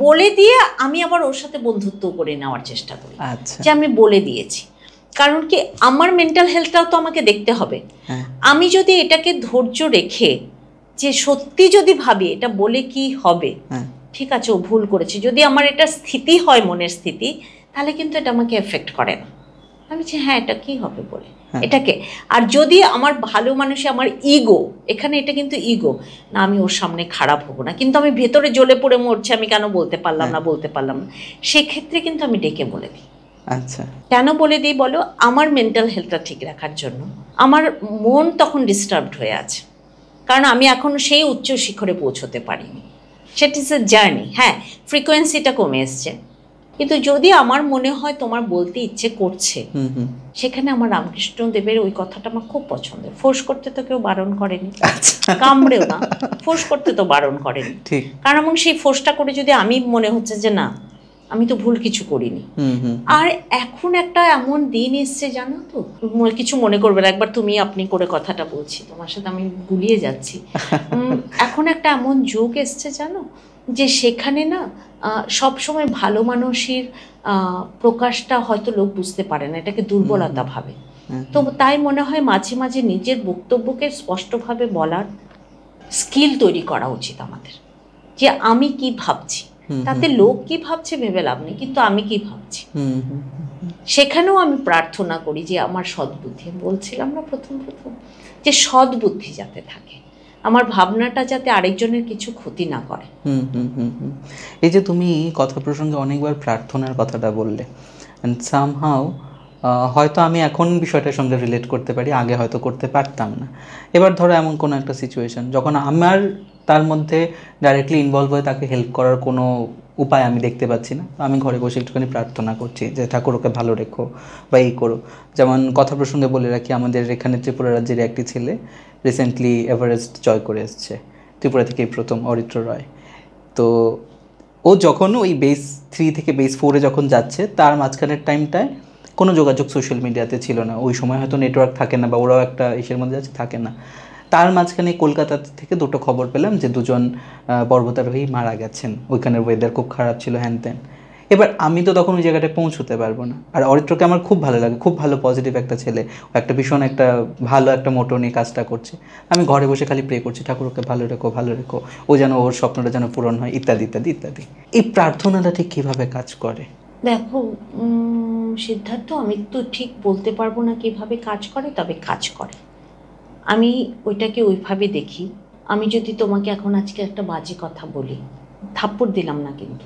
বলে দিয়ে আমি আবার ওর সাথে বন্ধুত্ব করে নেওয়ার চেষ্টা করি, যে আমি বলে দিয়েছি। কারণ কি আমার মেন্টাল হেলথটাও তো আমাকে দেখতে হবে। আমি যদি এটাকে ধৈর্য রেখে যে সত্যি যদি ভাবি এটা বলে কি হবে, ঠিক আছে ও ভুল করেছে, যদি আমার এটা স্থিতি হয় মনের স্থিতি, তাহলে কিন্তু এটা আমাকে এফেক্ট করে না। আমি বলছি হ্যাঁ এটা কি হবে বলে, এটাকে। আর যদি আমার ভালো মানুষে আমার ইগো, এখানে এটা কিন্তু ইগো না, আমি ওর সামনে খারাপ হবো না, কিন্তু আমি ভেতরে জ্বলে পড়ে মরছি, আমি কেন বলতে পারলাম না, সেক্ষেত্রে কিন্তু আমি ডেকে বলে দিই। আচ্ছা, কেন বলে দিই বলো? আমার মেন্টাল হেলথটা ঠিক রাখার জন্য। আমার মন তখন ডিস্টার্বড হয়ে আছে, কারণ আমি এখনো সেই উচ্চ শিখরে পৌঁছতে পারিনি। Set is a journey. হ্যাঁ, ফ্রিকোয়েন্সিটা কমে এসছে, কিন্তু যদি আমার মনে হয় তোমার বলতে ইচ্ছে করছে, সেখানে আমার রামকৃষ্ণ দেবের ওই কথাটা আমার খুব পছন্দের। ফোর্স করতে তো কেউ বারণ করেনি, কামড়েও না, ফোর্স করতে তো বারণ করেনি। কারণ এবং সেই ফোর্সটা করে যদি আমি মনে হচ্ছে যে না আমি তো ভুল কিছু করিনি। আর এখন একটা এমন দিন এসছে জানো তো, কিছু মনে করবে না, একবার তুমি আপনি করে কথাটা বলছি, তোমার সাথে আমি গুলিয়ে যাচ্ছি। এখন একটা এমন যুগ এসছে জানো, যে সেখানে না সবসময় ভালো মানুষের প্রকাশটা হয়তো লোক বুঝতে পারে না, এটাকে দুর্বলতা ভাবে। তো তাই মনে হয় মাঝে মাঝে নিজের বক্তব্যকে স্পষ্টভাবে বলার স্কিল তৈরি করা উচিত আমাদের, যে আমি কি ভাবছি, তাতে লোক কি ভাবছে ভেবে লাভ নেই, কিন্তু আমি কি ভাবছি। সেখানেও আমি প্রার্থনা করি যে আমার সদ্বুদ্ধি, বলছিলাম না প্রথম যে সদ্বুদ্ধি যাতে থাকে, আমার ভাবনাটা যাতে আরেকজনের কিছু ক্ষতি না করে। এই যে তুমি কথা প্রসঙ্গে অনেকবার প্রার্থনার কথাটা বললে, অ্যান্ড সামহাউ হয়তো আমি এখন বিষয়টার সঙ্গে রিলেট করতে পারি, আগে হয়তো করতে পারতাম না। এবার ধরো এমন কোনো একটা সিচুয়েশন যখন আমার তার মধ্যে ডাইরেক্টলি ইনভলভ হয়ে তাকে হেল্প করার কোনো উপায় আমি দেখতে পাচ্ছি না, আমি ঘরে বসে একটুখানি প্রার্থনা করছি যে ঠাকুর ওকে ভালো রেখো বা এই করো। যেমন কথা প্রসঙ্গে বলে রাখি, আমাদের এখানে ত্রিপুরা রাজ্যের একটি ছেলে রিসেন্টলি এভারেস্ট জয় করে এসছে, ত্রিপুরা থেকেই প্রথম, অরিত্র রয়। তো ও যখন ওই বেস 3 থেকে বেস 4-এ যখন যাচ্ছে, তার মাঝখানের টাইমটায় কোনো যোগাযোগ সোশ্যাল মিডিয়াতে ছিল না, ওই সময় হয়তো নেটওয়ার্ক থাকে না বা ওরাও একটা ইসের মধ্যে আছে, থাকে না। তার মাঝখানে কলকাতা থেকে 2টো খবর পেলাম যে 2জন পর্বতারোহী মারা গেছেন, ওইখানের ওয়েদার খুব খারাপ ছিল, হ্যান ত্যান। এবার আমি তো তখন ওই জায়গাটায় পৌঁছতে পারবো না। আর অরিত্রকে আমার খুব ভালো লাগে, খুব ভালো পজিটিভ একটা ছেলে, একটা ভীষণ একটা ভালো একটা মোটো নিয়ে কাজটা করছে। আমি ঘরে বসে খালি প্রে করছি, ঠাকুর ওকে ভালো রেখো, ভালো রেখো, ও যেন ওর স্বপ্নটা যেন পূরণ হয়, ইত্যাদি ইত্যাদি ইত্যাদি। এই প্রার্থনাটা ঠিক কীভাবে কাজ করে? দেখো সিদ্ধার্থ, আমি তো ঠিক বলতে পারবো না কিভাবে কাজ করে, তবে কাজ করে। আমি ওইটাকে ওইভাবে দেখি। আমি যদি তোমাকে এখন আজকে একটা বাজে কথা বলি, থাপ্পড় দিলাম না কিন্তু,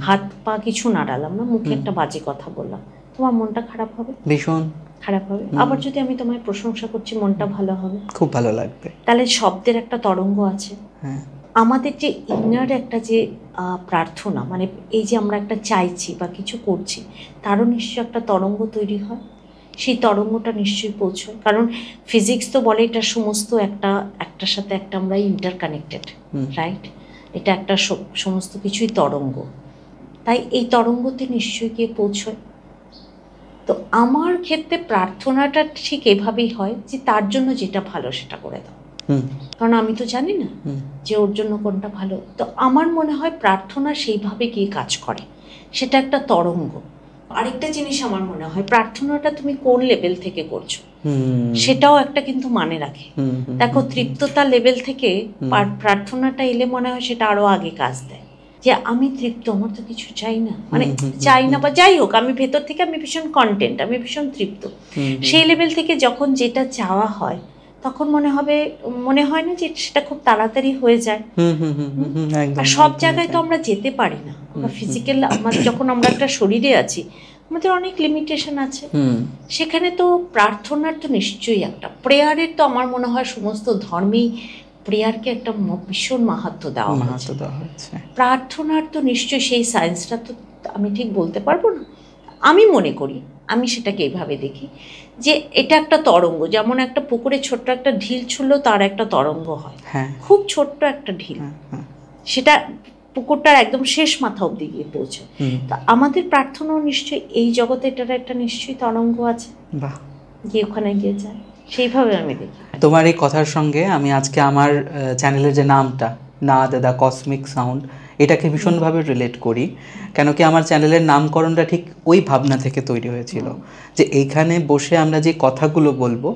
হাত পা কিছু নাড়ালাম না, মুখে একটা বাজে কথা বললাম, তোমার মনটা খারাপ হবে, ভীষণ খারাপ হবে। আবার যদি আমি তোমায় প্রশংসা করছি, মনটা ভালো হবে, খুব ভালো লাগবে। তাহলে শব্দের একটা তরঙ্গ আছে। আমাদের যে ইনার একটা যে প্রার্থনা, মানে এই যে আমরা একটা চাইছি বা কিছু করছি, তারও নিশ্চয়ই একটা তরঙ্গ তৈরি হয়, সেই তরঙ্গটা নিশ্চয়ই পৌঁছয়। কারণ ফিজিক্স তো বলে এটা সমস্ত একটার সাথে একটা আমরা ইন্টারকানেক্টেড, রাইট? এটা একটা সমস্ত কিছুই তরঙ্গ, তাই এই তরঙ্গতে নিশ্চয়ই গিয়ে পৌঁছয়। তো আমার ক্ষেত্রে প্রার্থনাটা ঠিক এভাবেই হয় যে তার জন্য যেটা ভালো সেটা করে দাও, কারণ আমি তো জানি না যে ওর জন্য কোনটা ভালো। তো আমার মনে হয় প্রার্থনা সেইভাবে গিয়ে কাজ করে, সেটা একটা তরঙ্গ। আরেকটা জিনিস আমার মনে হয়, প্রার্থনাটা তুমি কোন লেভেল থেকে করছো সেটাও একটা কিন্তু মানে রাখে। দেখো, তৃপ্ততার লেভেল থেকে প্রার্থনাটা এলে মনে হয় সেটা আরো আগে কাজ দেয়, যে আমি তৃপ্ত, আমার তো কিছু চাই না, মানে চাই না বা যাই হোক, আমি ভেতর থেকে আমি ভীষণ কন্টেন্ট, আমি ভীষণ তৃপ্ত। সেই লেভেল থেকে যখন যেটা চাওয়া হয়, তখন মনে হয় না যে সেটা খুব তাড়াতাড়ি হয়ে যায়। আর সব জায়গায় তো আমরা যেতে পারি না, আমরা ফিজিক্যাল, যখন আমরা একটা শরীরে আছি, আমাদের অনেক লিমিটেশন আছে। সেখানে তো প্রার্থনার তো নিশ্চয়ই একটা, প্রেয়ারের তো আমার মনে হয় সমস্ত ধর্মেই প্রেয়ারকে একটা ভীষণ মাহাত্ম্য দেওয়া হয়েছে। প্রার্থনার তো নিশ্চয়ই সেই সায়েন্সটা তো আমি ঠিক বলতে পারবো না, আমি মনে করি, আমি সেটাকে এইভাবে দেখি যে এটা একটা তরঙ্গ। যেমন একটা পুকুরে ছোট্ট একটা ঢিল ছুড়লেও তার একটা তরঙ্গ হয়, খুব ছোট্ট একটা ঢিল, সেটা পুকুরটার একদম শেষ মাথা অব্দি গিয়ে পৌঁছায়। তো আমাদের প্রার্থনাও নিশ্চয়ই এই জগতে এটার একটা নিশ্চয়ই তরঙ্গ আছে, গিয়ে ওখানে গিয়ে যায়, সেইভাবে আমি দেখি। তোমার এই কথার সঙ্গে আমি আজকে আমার চ্যানেলের যে নামটা, না দাদা কসমিক সাউন্ড, এটাকে ভীষণভাবে রিলেট করি। কেন কি আমার চ্যানেলের নামকরণটা ঠিক ওই ভাবনা থেকে তৈরি হয়েছিল, যে এইখানে বসে আমরা যে কথাগুলো বলবো,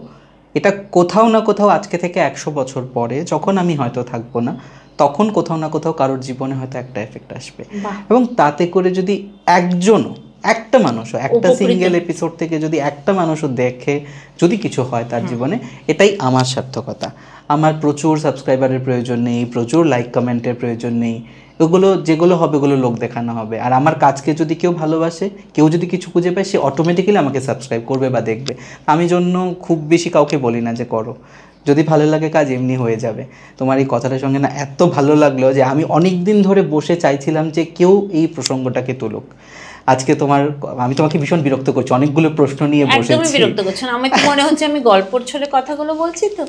এটা কোথাও না কোথাও আজকে থেকে 100 বছর পরে যখন আমি হয়তো থাকবো না, তখন কোথাও না কোথাও কারোর জীবনে হয়তো একটা এফেক্ট আসবে। এবং তাতে করে যদি একজনও একটা মানুষও, একটা সিঙ্গেল এপিসোড থেকে যদি একটা মানুষও দেখে যদি কিছু হয় তার জীবনে, এটাই আমার সার্থকতা। আমার প্রচুর সাবস্ক্রাইবারের প্রয়োজন নেই, প্রচুর লাইক কমেন্টের প্রয়োজন নেই, ওগুলো যেগুলো হবে ওগুলো লোক দেখানো হবে। আর আমার কাজকে যদি কেউ ভালোবাসে, কেউ যদি কিছু খুঁজে পায়, সে অটোমেটিক্যালি আমাকে সাবস্ক্রাইব করবে বা দেখবে। আমি জন্য খুব বেশি কাউকে বলি না যে করো, যদি ভালো লাগে কাজ এমনি হয়ে যাবে। তোমার এই কথাটার সঙ্গে না এত ভালো লাগলো যে আমি অনেক দিন ধরে বসে চাইছিলাম যে কেউ এই প্রসঙ্গটাকে তুলুক। আজকে আমি তোমাকে ভীষণ বিরক্ত করছি, অনেকগুলো প্রশ্ন নিয়ে বসেছি। একদমই বিরক্ত করছেন, আমার তো মনে হচ্ছে আমি গল্পর ছলে কথাগুলো বলছি, তো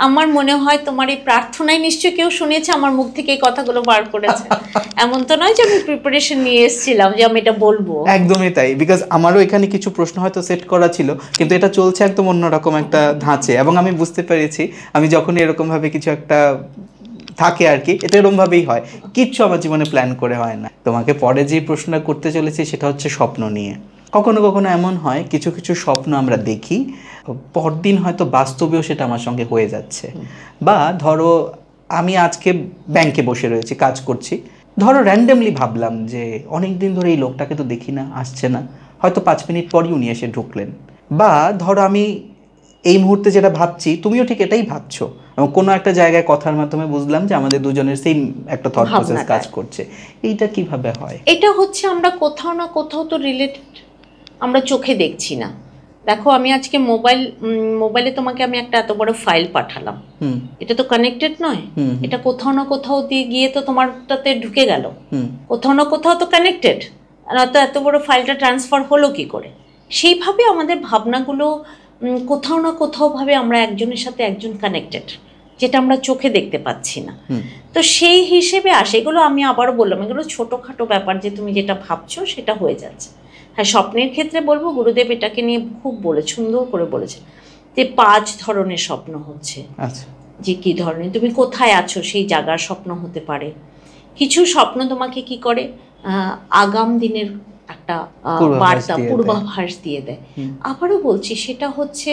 আমার মনে হয় তোমার এই প্রার্থনায় নিশ্চয়ই কেউ শুনেছে, আমার মুখ থেকে এই কথাগুলো বার করেছে। এমন তো নয় যে আমি প্রিপারেশন নিয়ে এসেছিলাম যে আমি এটা বলবো। একদমই তাই, বিকজ আমারও এখানে কিছু প্রশ্ন হয়তো সেট করা ছিল, কিন্তু এটা চলছে একদম অন্যরকম একটা ধাঁচে। এবং আমি বুঝতে পেরেছি আমি যখন এরকমভাবে কিছু একটা থাকে আর কি, এটা এরকমভাবেই হয়, কিচ্ছু আমার জীবনে প্ল্যান করে হয় না। তোমাকে পরে যে প্রশ্নটা করতে চলেছি সেটা হচ্ছে স্বপ্ন নিয়ে। কখনো কখনো এমন হয় কিছু কিছু স্বপ্ন আমরা দেখি, পরদিন হয়তো বাস্তবেও সেটা আমার সঙ্গে হয়ে যাচ্ছে। বা ধরো আমি আজকে ব্যাংকে বসে রয়েছি, কাজ করছি, ধরো র্যান্ডমলি ভাবলাম যে অনেক দিন ধরে এই লোকটাকে তো দেখি না, আসছে না, হয়তো 5 মিনিট পরই উনি এসে ঢুকলেন। বা ধরো আমি এই মুহূর্তে যেটা ভাবছি তুমিও ঠিক এটাই ভাবছো, এবং কোনো একটা জায়গায় কথার মাধ্যমে বুঝলাম যে আমাদের দুজনের সেম একটা থট প্রসেস কাজ করছে। এইটা কিভাবে হয়? এটা হচ্ছে আমরা কোথাও না কোথাও তো রিলেটেড, আমরা চোখে দেখছি না। দেখো আমি আজকে মোবাইলে তোমাকে আমি একটা এত বড় ফাইল পাঠালাম, এটা তো কানেক্টেড নয়, এটা কোথাও না কোথাও দিয়ে গিয়ে তো তোমারটাতে ঢুকে গেল, কোথাও না কোথাও তো কানেক্টেড, নয়তো এত বড় ফাইলটা ট্রান্সফার হলো কি করে? সেইভাবে আমাদের ভাবনাগুলো কোথাও না কোথাও ভাবে আমরা একজনের সাথে একজন কানেক্টেড, যেটা আমরা চোখে দেখতে পাচ্ছি না। তো সেই হিসেবে আসে এগুলো। আমি আবারও বললাম এগুলো ছোটোখাটো ব্যাপার, যে তুমি যেটা ভাবছো সেটা হয়ে যাচ্ছে। হ্যাঁ, স্বপ্নের ক্ষেত্রে বলবো গুরুদেব এটাকে নিয়ে খুব সুন্দর করে বলেছে যে 5 ধরনের স্বপ্ন হচ্ছে। আচ্ছা, যে কি ধরনের, তুমি কোথায় আছো সেই জায়গার স্বপ্ন হতে পারে। কিছু স্বপ্ন তোমাকে কি করে আগাম দিনের একটা বার্তা, পূর্বাভাস দিয়ে দেয়। আবারও বলছি সেটা হচ্ছে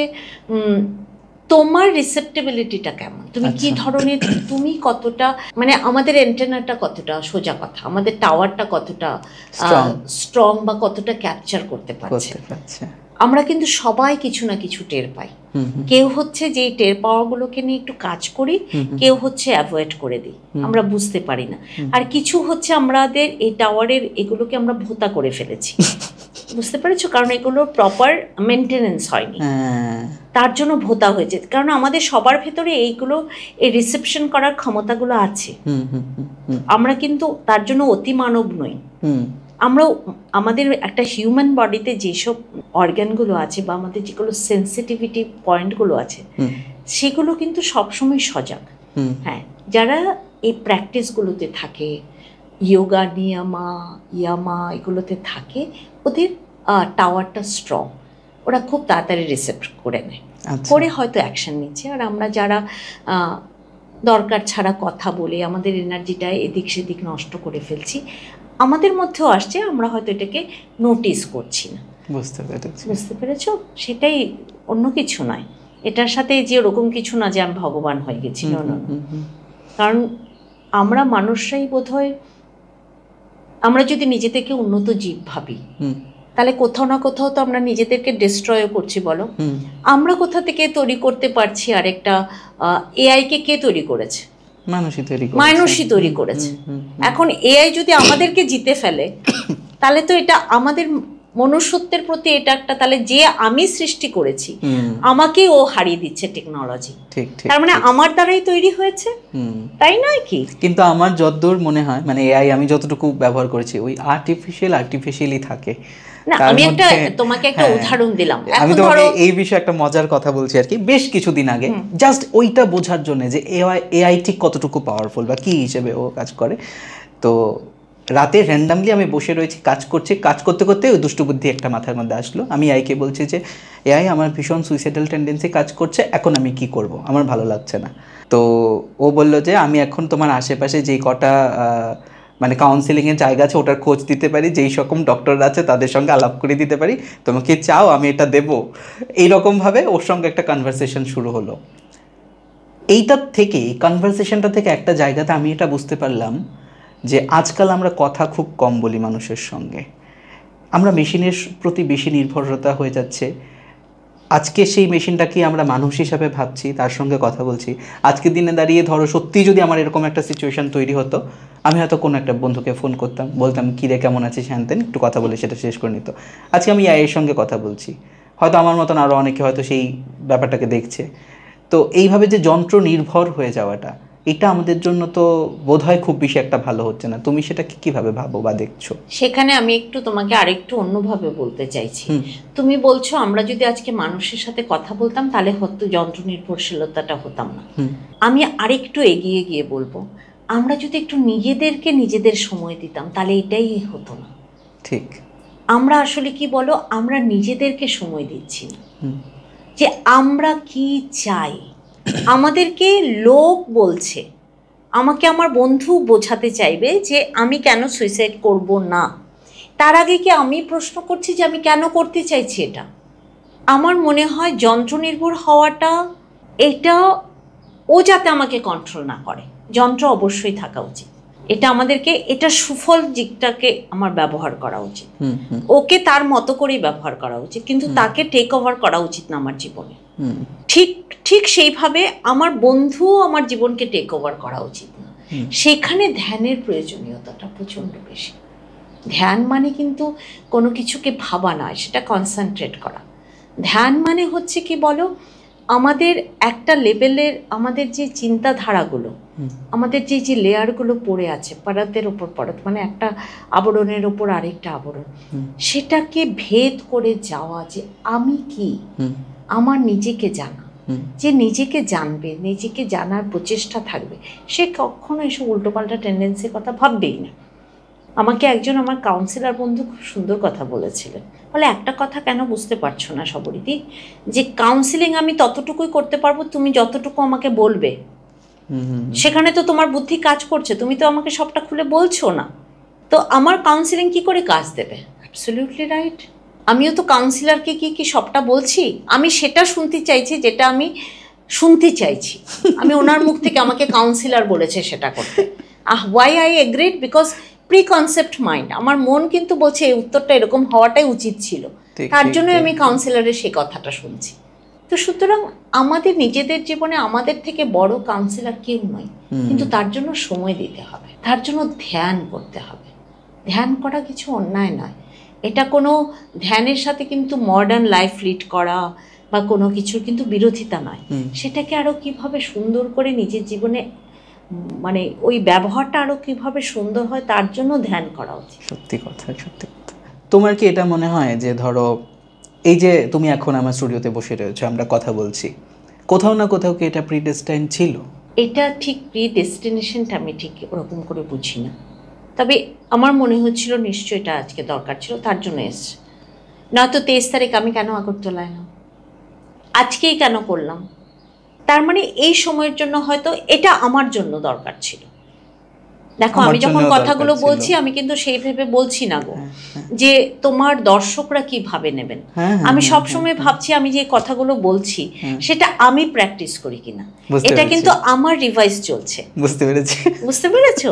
তোমার রিসেপ্টেবিলিটিটা কেমন, তুমি কি ধরনের, তুমি কতটা, মানে আমাদের এন্টেনাটা কতটা, সোজা কথা আমাদের টাওয়ারটা কতটা স্ট্রং বা কতটা ক্যাপচার করতে পারছে। আমরা কিন্তু সবাই কিছু না কিছু টের পাই। কেউ হচ্ছে যে টের পাওয়াগুলোকে নিয়ে একটু কাজ করি, কেউ হচ্ছে অ্যাভয়েড করে দিই, আমরা বুঝতে পারি না। আর কিছু হচ্ছে আমাদের এই টাওয়ারের এগুলোকে আমরা ভোতা করে ফেলেছি, বুঝতে পেরেছো? কারণ এগুলোর প্রপার মেনটেনেন্স হয়নি, তার জন্য ভোতা হয়েছে। কারণ আমাদের সবার ভেতরে এইগুলো, এই রিসেপশন করার ক্ষমতাগুলো আছে, আমরা কিন্তু তার জন্য অতি মানব নই। আমরাও আমাদের একটা হিউম্যান বডিতে যেসব অর্গানগুলো আছে বা আমাদের যেগুলো সেন্সিটিভিটি পয়েন্টগুলো আছে সেগুলো কিন্তু সবসময় সজাগ। হ্যাঁ, যারা এই প্র্যাকটিসগুলোতে থাকে, যোগা ইয়ামা এগুলোতে থাকে, ওদের টাওয়ারটা স্ট্রং, ওরা খুব তাড়াতাড়ি রিসেপ্ট করে নেয়, করে হয়তো অ্যাকশন নিচ্ছে। আর আমরা যারা দরকার ছাড়া কথা বলে আমাদের এনার্জিটা এদিক সেদিক নষ্ট করে ফেলছি, আমাদের মধ্যেও আসছে, আমরা হয়তো এটাকে নোটিস করছি না। বুঝতে পেরেছো? সেটাই, অন্য কিছু নয়। এটার সাথে যে ওরকম কিছু না যে আমি ভগবান হয়ে গেছি, না। কারণ আমরা মানুষরাই বোধহয়, আমরা যদি নিজেদেরকে উন্নত জীব ভাবি, তাহলে কোথাও না কোথাও তো আমরা নিজেদেরকে ডিস্ট্রয় করছি। বলো, আমরা কোথা থেকে তৈরি করতে পারছি আরেকটা এআইকে? কে তৈরি করেছে? মানুষই তৈরি করেছে। এখন এআই যদি আমাদেরকে জিতে ফেলে, তাহলে তো এটা আমাদের মনুষ্যত্বের প্রতি এটা একটা, তাহলে যে আমি সৃষ্টি করেছি আমাকে ও হারিয়ে দিচ্ছে টেকনোলজি। তার মানে আমার দ্বারাই তৈরি হয়েছে, তাই নয় কি? কিন্তু আমার যতদূর মনে হয়, মানে এআই আমি যতটুকু ব্যবহার করেছি, ওই আর্টিফিশিয়ালি থাকে। না, আমি তোমাকে একটা উদাহরণ দিলাম। আমি তোমাকে এই বিষয়ে একটা মজার কথা বলছি আর কি, বেশ কিছুদিন আগে, জাস্ট ওইটা বোঝার জন্য যে এআই ঠিক কতটুকু পাওয়ারফুল বা কি হিসেবে ও কাজ করে। তো রাতে র্যান্ডামলি আমি বসে রয়েছি, কাজ করতে করতে ওই দুষ্টু বুদ্ধি একটা মাথার মধ্যে আসলো। আমি এআইকে বলছি যে এআই, আমার ভীষণ সুইসাইডাল টেন্ডেন্সি কাজ করছে, এখন আমি কি করব, আমার ভালো লাগছে না। তো ও বললো যে আমি এখন তোমার আশেপাশে যেই কটা মানে কাউন্সিলিংয়ের জায়গা আছে ওটার খোঁজ দিতে পারি, যেই রকম ডক্টর আছে তাদের সঙ্গে আলাপ করে দিতে পারি, তোমাকে চাও আমি এটা দেবো। এইরকমভাবে ওর সঙ্গে একটা কনভারসেশন শুরু হলো। এইটার থেকে, এই কনভারসেশনটা থেকে একটা জায়গাতে আমি এটা বুঝতে পারলাম যে আজকাল আমরা কথা খুব কম বলি মানুষের সঙ্গে। আমরা মেশিনের প্রতি বেশি নির্ভরতা হয়ে যাচ্ছে। আজকে সেই মেশিনটাকে আমরা মানুষ হিসাবে ভাবছি, তার সঙ্গে কথা বলছি। আজকের দিনে দাঁড়িয়ে ধরো সত্যি যদি আমার এরকম একটা সিচুয়েশন তৈরি হতো, আমি হয়তো কোনো একটা বন্ধুকে ফোন করতাম, বলতাম কী রে কেমন আছিস হ্যানতেন, একটু কথা বলে সেটা শেষ করে নিত। আজকে আমি এর সঙ্গে কথা বলছি, হয়তো আমার মতন আরও অনেকে হয়তো সেই ব্যাপারটাকে দেখছে। তো এইভাবে যে যন্ত্র নির্ভর হয়ে যাওয়াটা, এটা আমাদের জন্য তো বোধহয় খুব বেশি একটা ভালো হচ্ছে না। তুমি সেটাকে কিভাবে ভাবো বা দেখছো? সেখানে আমি একটু তোমাকে আরেকটু অন্যভাবে বলতে চাইছি। তুমি বলছো আমরা যদি আজকে মানুষের সাথে কথা বলতাম তাহলে হয়তো যন্ত্র নির্ভরশীলতাটা হতাম না। আমি আরেকটু এগিয়ে গিয়ে বলবো, আমরা যদি একটু নিজেদেরকে নিজেদের সময় দিতাম তাহলে এটাই হতো না। ঠিক। আমরা আসলে কি বলো, আমরা নিজেদেরকে সময় দিচ্ছি না, যে আমরা কি চাই। আমাদেরকে লোক বলছে, আমাকে আমার বন্ধু বোঝাতে চাইবে যে আমি কেন সুইসাইড করব না, তার আগে কি আমি প্রশ্ন করছি যে আমি কেন করতে চাইছি এটা। আমার মনে হয় যন্ত্র নির্ভর হওয়াটা, এটা ও যাতে আমাকে কন্ট্রোল না করে, যন্ত্র অবশ্যই থাকা উচিত। এটা আমাদেরকে, এটা সুফল দিকটাকে আমার ব্যবহার করা উচিত, ওকে তার মতো করেই ব্যবহার করা উচিত, কিন্তু তাকে টেক ওভার করা উচিত না আমার জীবনে। ঠিক ঠিক সেইভাবে আমার বন্ধু আমার জীবনকে টেক ওভার করা উচিত না। সেখানে ধ্যানের প্রয়োজনীয়তাটা প্রচণ্ড বেশি। ধ্যান মানে কিন্তু কোনো কিছুকে ভাবা নয়, সেটা কনসেন্ট্রেট করা। ধ্যান মানে হচ্ছে কি বলো, আমাদের একটা লেভেলের, আমাদের যে চিন্তাধারাগুলো, আমাদের যে লেয়ারগুলো পড়ে আছে পরতের ওপর পরত, মানে একটা আবরণের ওপর আরেকটা আবরণ, সেটাকে ভেদ করে যাওয়া, যে আমি কি, আমার নিজেকে জানা। যে নিজেকে জানবে, নিজেকে জানার প্রচেষ্টা থাকবে, সে কখনো এসব উল্টোপাল্টা টেন্ডেন্সির কথা ভাববেই না। আমাকে একজন আমার কাউন্সিলর বন্ধু খুব সুন্দর কথা বলেছিলেন, বলে একটা কথা কেন বুঝতে পারছো না সবরীতি, যে কাউন্সিলিং আমি ততটুকুই করতে পারবো তুমি যতটুকু আমাকে বলবে, সেখানে তো তোমার বুদ্ধি কাজ করছে, তুমি তো আমাকে সবটা খুলে বলছো না, তো আমার কাউন্সিলিং কি করে কাজ দেবে? Absolutely right. আমিও তো কাউন্সিলরকে কি সবটা বলছি? আমি সেটা শুনতে চাইছি যেটা আমি শুনতে চাইছি। আমি ওনার মুখ থেকে আমাকে কাউন্সিলর বলেছে সেটা করতে। Why I agreed? Because pre concept mind, আমার মন কিন্তু বলছে এই উত্তরটা এরকম হওয়াটাই উচিত ছিল, তার জন্য আমি কাউন্সিলরের সেই কথাটা শুনছি। তো সুতরাং আমাদের নিজেদের জীবনে আমাদের থেকে বড় কাউন্সিলর কেউ নয়, কিন্তু তার জন্য সময় দিতে হবে, তার জন্য ধ্যান করতে হবে। ধ্যান করা কিছু অন্যায় নয়, এটা কোনো ধ্যানের সাথে কিন্তু মডার্ন লাইফ লিড করা বা কোনো কিছুর কিন্তু বিরোধিতা নয়। সেটাকে আরও কিভাবে সুন্দর করে নিজের জীবনে, মানে ওই ব্যবহারটা আরও কিভাবে সুন্দর হয় তার জন্য ধ্যান করা উচিত। সত্যি কথা, সত্যি কথা। তোমার কি এটা মনে হয় যে ধরো এই যে তুমি এখন আমার স্টুডিওতে বসে রয়েছো, আমরা কথা বলছি, কোথাও না কোথাও কি এটা প্রিডেস্টাইন ছিল? এটা ঠিক প্রিডেস্টিনেশনটা আমি ঠিক ওরকম করে বুঝি না, তবে আমার মনে হচ্ছিল নিশ্চয়ই এটা আজকে দরকার ছিল, তার জন্য এসছে। নয়তো 23 তারিখ আমি কেন আগরতলায় না, আজকেই কেন করলাম? তার মানে এই সময়ের জন্য হয়তো এটা আমার জন্য দরকার ছিল। দেখো আমি যখন কথাগুলো বলছি আমি কিন্তু সেই ভেবে বলছি না গো যে তোমার দর্শকরা কিভাবে নেবেন। আমি সবসময় ভাবছি আমি যে কথাগুলো বলছি সেটা আমি প্র্যাকটিস করি কিনা, এটা কিন্তু আমার রিভাইজ চলছে। বুঝতে পেরেছো?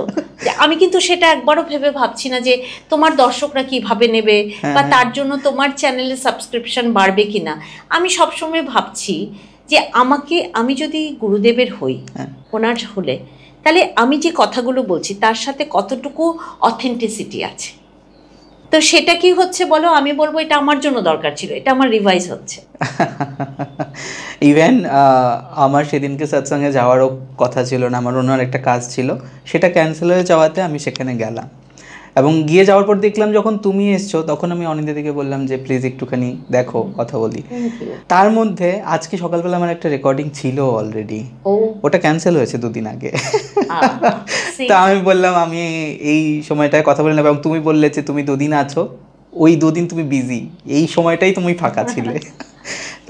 আমি কিন্তু সেটা একবারও ভেবে ভাবছি না যে তোমার দর্শকরা কিভাবে নেবে বা তার জন্য তোমার চ্যানেলে সাবস্ক্রিপশন বাড়বে কিনা। আমি সবসময় ভাবছি যে আমি যদি গুরুদেবের হই, ওনার হলে, তাহলে আমি যে কথাগুলো বলছি তার সাথে কতটুকু অথেন্টিসিটি আছে। তো সেটা কি হচ্ছে বলো, আমি বলবো এটা আমার জন্য দরকার ছিল, এটা আমার রিভাইজ হচ্ছে। ইভেন আমার সেদিনকে সৎসঙ্গে যাওয়ারও কথা ছিল না, আমার অন্য একটা কাজ ছিল, সেটা ক্যান্সেল হয়ে যাওয়াতে আমি সেখানে গেলাম। এবং গিয়ে যাওয়ার পর দেখলাম যখন তুমি এসছো তখন আমি অনিন্দিদিকে বললাম যে প্লিজ একটুখানি দেখো, কথা বলি। তার মধ্যে আজকে সকালবেলা আমার একটা রেকর্ডিং ছিল অলরেডি, ওটা ক্যান্সেল হয়েছে 2 দিন আগে। তা আমি বললাম আমি এই সময়টায় কথা বলি না, এবং তুমি বললে যে তুমি 2 দিন আছো, ওই 2 দিন তুমি বিজি, এই সময়টাই তুমি ফাঁকা ছিলে।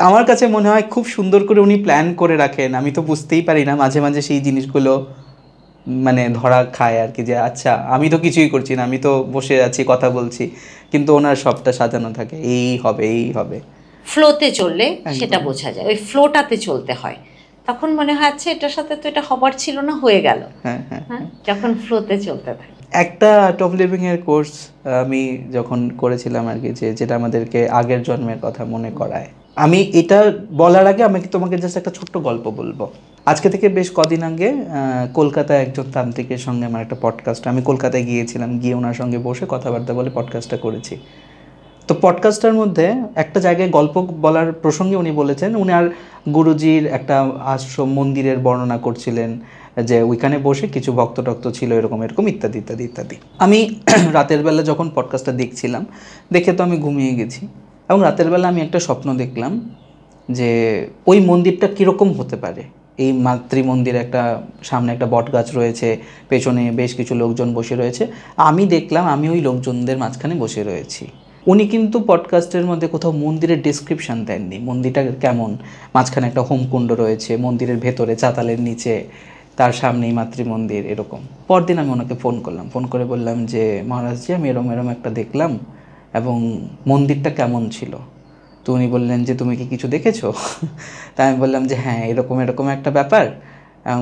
আমার কাছে মনে হয় খুব সুন্দর করে উনি প্ল্যান করে রাখেন, আমি তো বুঝতেই পারি না, মাঝে মাঝে সেই জিনিসগুলো মানে ধরা খায় আর কি, যে আচ্ছা আমি তো কিছুই করছি না, আমি তো বসে আছি কথা বলছি, কিন্তু ওনার সবটা সাজানো থাকে, এই হবে এই হবে। ফ্লোতে চললে সেটা বোঝা যায়, ওই ফ্লোটাতে চলতে হয়, তখন মনে হয় আচ্ছা এটার সাথে তো এটা হবার ছিল না, হয়ে গেল। যখন ফ্লোতে চলতে থাকে। একটা টপ লিভিং এর কোর্স আমি যখন করেছিলাম আর কি, যেটা আমাদেরকে আগের জন্মের কথা মনে করায়। আমি এটা বলার আগে আমি তোমাকে জাস্ট একটা ছোট্ট গল্প বলবো। আজকে থেকে বেশ কদিন আগে কলকাতায় একজন তান্ত্রিকের সঙ্গে আমার একটা পডকাস্ট, আমি কলকাতায় গিয়েছিলাম, গিয়ে ওনার সঙ্গে বসে কথাবার্তা বলে পডকাস্টটা করেছি। তো পডকাস্টটার মধ্যে একটা জায়গায় গল্প বলার প্রসঙ্গে উনি বলেছেন, উনি আর গুরুজির একটা আশ্রম মন্দিরের বর্ণনা করছিলেন, যে ওইখানে বসে কিছু ভক্ত টক্ত ছিল এরকম এরকম ইত্যাদি ইত্যাদি ইত্যাদি। আমি রাতের বেলা যখন পডকাস্টটা দেখছিলাম, দেখে তো আমি ঘুমিয়ে গেছি, এবং রাতের বেলা আমি একটা স্বপ্ন দেখলাম যে ওই মন্দিরটা কীরকম হতে পারে। এই মাতৃ মন্দির, একটা সামনে একটা বট গাছ রয়েছে, পেছনে বেশ কিছু লোকজন বসে রয়েছে, আমি দেখলাম আমি ওই লোকজনদের মাঝখানে বসে রয়েছি। উনি কিন্তু পডকাস্টের মধ্যে কোথাও মন্দিরের ডিসক্রিপশান দেননি, মন্দিরটা কেমন, মাঝখানে একটা হোমকুণ্ড রয়েছে, মন্দিরের ভেতরে চাতালের নিচে, তার সামনেই মাতৃমন্দির, এরকম। পরদিন আমি ওনাকে ফোন করলাম, ফোন করে বললাম যে মহারাজজি আমি এরম এরম একটা দেখলাম, এবং মন্দিরটা কেমন ছিল। তো উনি বললেন যে তুমি কি কিছু দেখেছো? তাই আমি বললাম যে হ্যাঁ এরকম এরকম একটা ব্যাপার, এবং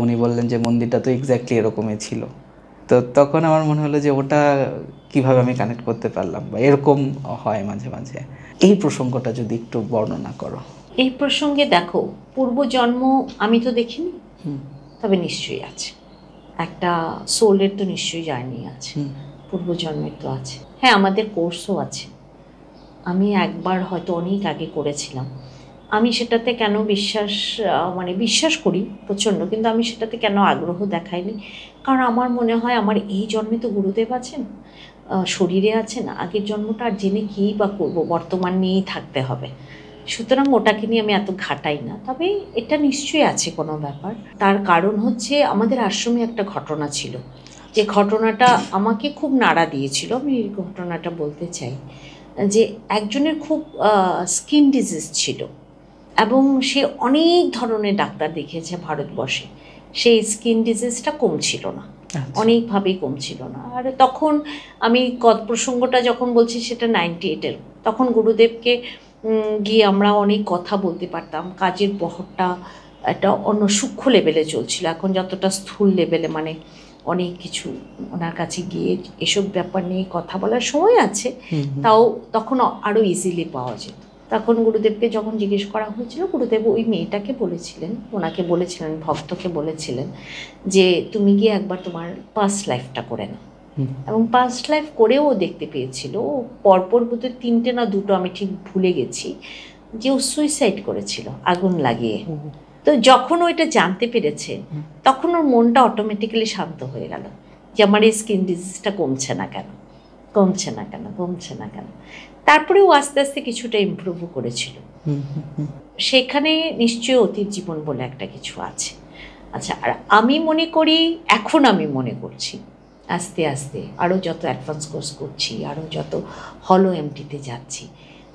উনি বললেন যে মন্দিরটা তো এক্স্যাক্টলি এরকমই ছিল। তো তখন আমার মনে হলো যে ওটা কিভাবে আমি কানেক্ট করতে পারলাম, বা এরকম হয় মাঝে মাঝে। এই প্রসঙ্গটা যদি একটু বর্ণনা করো। এই প্রসঙ্গে দেখো, পূর্বজন্ম আমি তো দেখিনি, তবে নিশ্চয়ই আছে, একটা সোলের তো নিশ্চয়ই জার্নি আছে, পূর্বজন্মের তো আছে। হ্যাঁ, আমাদের কোর্সও আছে, আমি একবার হয়তো অনেক আগে করেছিলাম। আমি সেটাতে কেন বিশ্বাস করি প্রচণ্ড, কিন্তু আমি সেটাতে কেন আগ্রহ দেখাইনি, কারণ আমার মনে হয় আমার এই জন্মে তো গুরুদেব আছেন, শরীরে আছেন, আগের জন্মটা আর জেনে কী বা করবো, বর্তমান নিয়েই থাকতে হবে। সুতরাং ওটাকে নিয়ে আমি এত ঘাটাই না। তবে এটা নিশ্চয়ই আছে কোনো ব্যাপার। তার কারণ হচ্ছে আমাদের আশ্রমে একটা ঘটনা ছিল, যে ঘটনাটা আমাকে খুব নাড়া দিয়েছিল। আমি এই ঘটনাটা বলতে চাই, যে একজনের খুব স্কিন ডিজিজ ছিল, এবং সে অনেক ধরনের ডাক্তার দেখিয়েছে ভারতবর্ষে, সেই স্কিন ডিজিজটা কমছিল না, অনেকভাবেই কমছিল না। আর তখন আমি প্রসঙ্গটা যখন বলছি সেটা 98-এর, তখন গুরুদেবকে গিয়ে আমরা অনেক কথা বলতে পারতাম। কাজের বহরটা একটা অন্য সূক্ষ্ম লেভেলে চলছিল, এখন যতটা স্থূল লেভেলে, মানে অনেক কিছু ওনার কাছে গিয়ে এসব ব্যাপার নিয়ে কথা বলার সময় আছে, তাও তখন আরও ইজিলি পাওয়া যেত। তখন গুরুদেবকে যখন জিজ্ঞেস করা হয়েছিল, গুরুদেব ওই মেয়েটাকে বলেছিলেন, ওনাকে বলেছিলেন, ভক্তকে বলেছিলেন যে তুমি গিয়ে একবার তোমার পাস্ট লাইফটা করে নাও। এবং পাস্ট লাইফ করেও দেখতে পেয়েছিল, পরপর বোধহয় 3টে না 2টো, আমি ঠিক ভুলে গেছি, যে ও সুইসাইড করেছিল আগুন লাগিয়ে। তো যখন ওইটা জানতে পেরেছে, তখন ওর মনটা অটোমেটিক্যালি শান্ত হয়ে গেল, যে আমার এই স্কিন ডিজিজটা কমছে না কেন, কমছে না কেন, কমছে না কেন। তারপরে ও আস্তে আস্তে কিছুটা ইমপ্রুভও করেছিল। সেখানে নিশ্চয়ই অতীত জীবন বলে একটা কিছু আছে। আচ্ছা, আর আমি মনে করি, এখন আমি মনে করছি আস্তে আস্তে আরও যত অ্যাডভান্স কোর্স করছি, আরও যত হলো এমটিতে যাচ্ছি,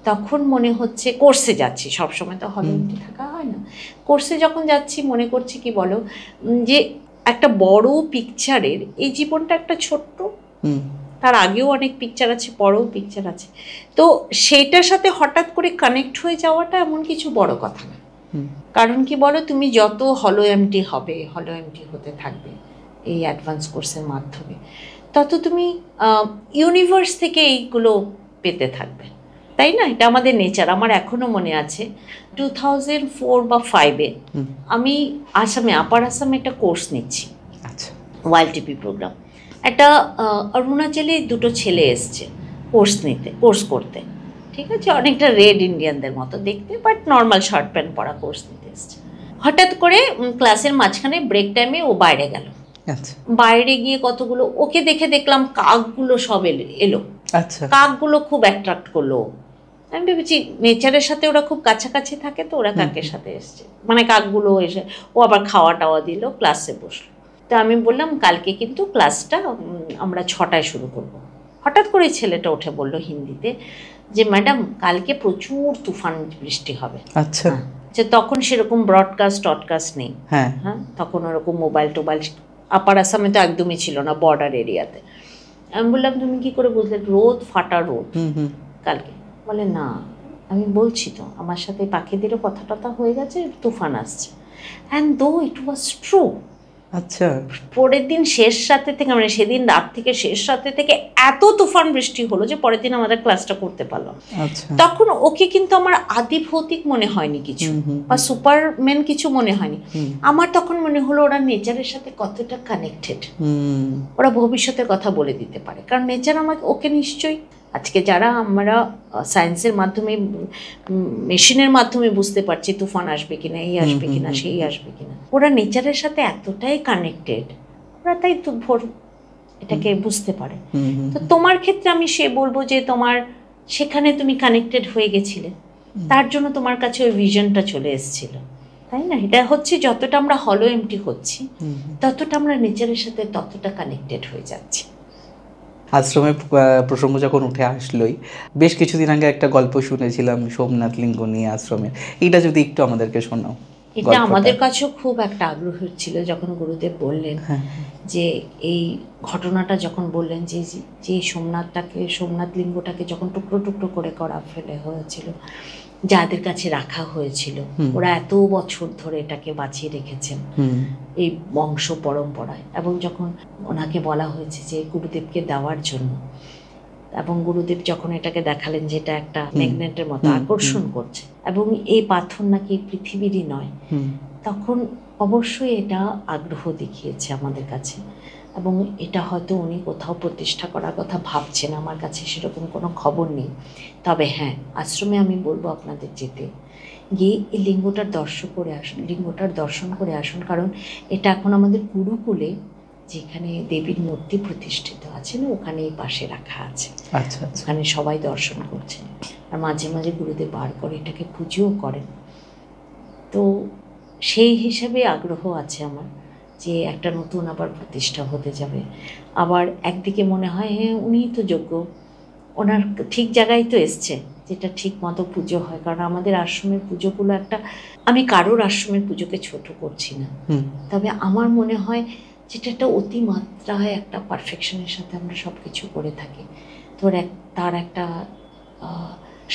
তখন মনে হচ্ছে, কোর্সে যাচ্ছি, সবসময় তো হলো এমটি থাকা হয় না, কোর্সে যখন যাচ্ছি মনে করছি কি বলো, যে একটা বড় পিকচারের এই জীবনটা একটা ছোট্ট, তার আগেও অনেক পিকচার আছে, পরেও পিকচার আছে। তো সেইটার সাথে হঠাৎ করে কানেক্ট হয়ে যাওয়াটা এমন কিছু বড় কথা না। কারণ কি বলো, তুমি যত হলো এমটি হবে, হলো এমটি হতে থাকবে এই অ্যাডভান্স কোর্সের মাধ্যমে, তত তুমি ইউনিভার্স থেকে এইগুলো পেতে থাকবে, তাই না? এটা আমাদের নেচার। আমার এখনও মনে আছে 2004 বা 5-এ আমি আসামে, আপার আসামে একটা কোর্স নিচ্ছি, আচ্ছা, ওয়াইল্ডটিপি প্রোগ্রাম। একটা অরুণাচলে 2টো ছেলে এসছে কোর্স করতে, ঠিক আছে, অনেকটা রেড ইন্ডিয়ানদের মতো দেখতে, বাট নর্মাল শার্ট প্যান্ট পরা কোর্স নিতে এসছে। হঠাৎ করে ক্লাসের মাঝখানে ব্রেক টাইমে ও বাইরে গেল। বাইরে গিয়ে কতগুলো ওকে দেখে দেখলাম কাকগুলো সব এলো। আচ্ছা, কাকগুলো খুব অ্যাট্রাক্ট করলো। আমি ভেবেছি নেচারের সাথে ওরা খুব কাছাকাছি থাকে, তো ওরা কাকের সাথে এসছে, মানে কাকগুলো এসে ও আবার খাওয়া টাওয়া দিল, ক্লাসে বসলো। তো আমি বললাম কালকে কিন্তু ক্লাসটা আমরা 6টায় শুরু করব। হঠাৎ করে ছেলেটা উঠে বলল হিন্দিতে যে ম্যাডাম কালকে প্রচুর তুফান বৃষ্টি হবে। আচ্ছা, যে তখন সেরকম টডকাস্ট নেই, হ্যাঁ, তখন ওরকম মোবাইল টোবাইল আপার আসামে তো একদমই ছিল না, বর্ডার এরিয়াতে। আমি বললাম তুমি কি করে বুঝলে? রোদ, ফাটা রোদ কালকে। বলে না, আমি বলছি তো, আমার সাথে পাখিদেরও কথা টথা হয়ে গেছে, তুফান আসছে। অ্যান্ড দো ইট ওয়াজ ট্রু, আচ্ছা, পরের দিন শেষ রাতে থেকে, মানে সেদিন রাত থেকে শেষ রাতে থেকে এত তুফান বৃষ্টি হলো যে পরের দিন আমাদের ক্লাসটা করতে পারলাম। আচ্ছা, তখন ওকে কিন্তু আমার আদি ভৌতিক মনে হয়নি কিছু, বা সুপারম্যান কিছু মনে হয়নি। আমার তখন মনে হলো ওরা নেচারের সাথে কতটা কানেক্টেড, ওরা ভবিষ্যতের কথা বলে দিতে পারে। কারণ নেচার আমাকে, ওকে নিশ্চয়ই আজকে যারা আমরা সায়েন্সের মাধ্যমে, মেশিনের মাধ্যমে বুঝতে পারছি তুফান আসবে কিনা, এই আসবে কিনা, সেই আসবে কিনা, ওরা নেচারের সাথে এতটাই কানেক্টেড, ওরা তাই তো ভোর এটাকে বুঝতে পারে। তো তোমার ক্ষেত্রে আমি সে বলবো যে তোমার সেখানে তুমি কানেক্টেড হয়ে গেছিলে, তার জন্য তোমার কাছে ওই ভিশনটা চলে এসেছিল, তাই না? এটা হচ্ছে যতটা আমরা হলো এমটি হচ্ছি, ততটা আমরা নেচারের সাথে ততটা কানেক্টেড হয়ে যাচ্ছি। আশ্রমের প্রসঙ্গ যখন উঠে আসলোই, বেশ কিছুদিন আগে একটা গল্প শুনেছিলাম সোমনাথ লিঙ্গ নিয়ে আশ্রমের, এটা যদি একটু আমাদেরকে শোনাও। এটা আমাদের কাছেও খুব একটা আগ্রহ ছিল যখন গুরুদেব বললেন যে এই ঘটনাটা, যখন বললেন যে যে সোমনাথ লিঙ্গটাকে যখন টুকরো টুকরো করে করা ফেলে হয়েছিল, যাদের কাছে রাখা হয়েছিল, ওরা এত বছর ধরে এটাকে বাঁচিয়ে রেখেছেন এই বংশ পরম্পরায়, এবং যখন ওনাকে বলা হয়েছে যে গুরুদেবকে দেওয়ার জন্য, এবং গুরুদেব যখন এটাকে দেখালেন যে এটা একটা ম্যাগনেটের মতো আকর্ষণ করছে এবং এই পাথর নাকি পৃথিবীরই নয়, তখন অবশ্যই এটা আগ্রহ দেখিয়েছে আমাদের কাছে, এবং এটা হয়তো উনি কোথাও প্রতিষ্ঠা করার কথা ভাবছেন। আমার কাছে সেরকম কোনো খবর নেই, তবে হ্যাঁ, আশ্রমে আমি বলবো আপনাদের যেতে, গিয়ে এই লিঙ্গটার দর্শন করে আসুন, কারণ এটা এখন আমাদের গুরুকুলে যেখানে দেবীর মূর্তি প্রতিষ্ঠিত আছে না, ওখানে এই পাশে রাখা আছে। আচ্ছা, ওখানে সবাই দর্শন করছেন, আর মাঝে মাঝে গুরুদেব বার করে এটাকে পুজোও করেন। তো সেই হিসাবে আগ্রহ আছে আমার যে একটা নতুন আবার প্রতিষ্ঠা হতে যাবে। আবার একদিকে মনে হয় হ্যাঁ, উনিই তো যোগ্য, ওনার ঠিক জায়গায় তো এসছে, যেটা ঠিক মতো পুজো হয়। কারণ আমাদের আশ্রমের পুজোগুলো একটা, আমি কারোর আশ্রমের পুজোকে ছোট করছি না, তবে আমার মনে হয় যেটা একটা অতিমাত্রায় একটা পারফেকশনের সাথে আমরা সব কিছু করে থাকি, তার একটা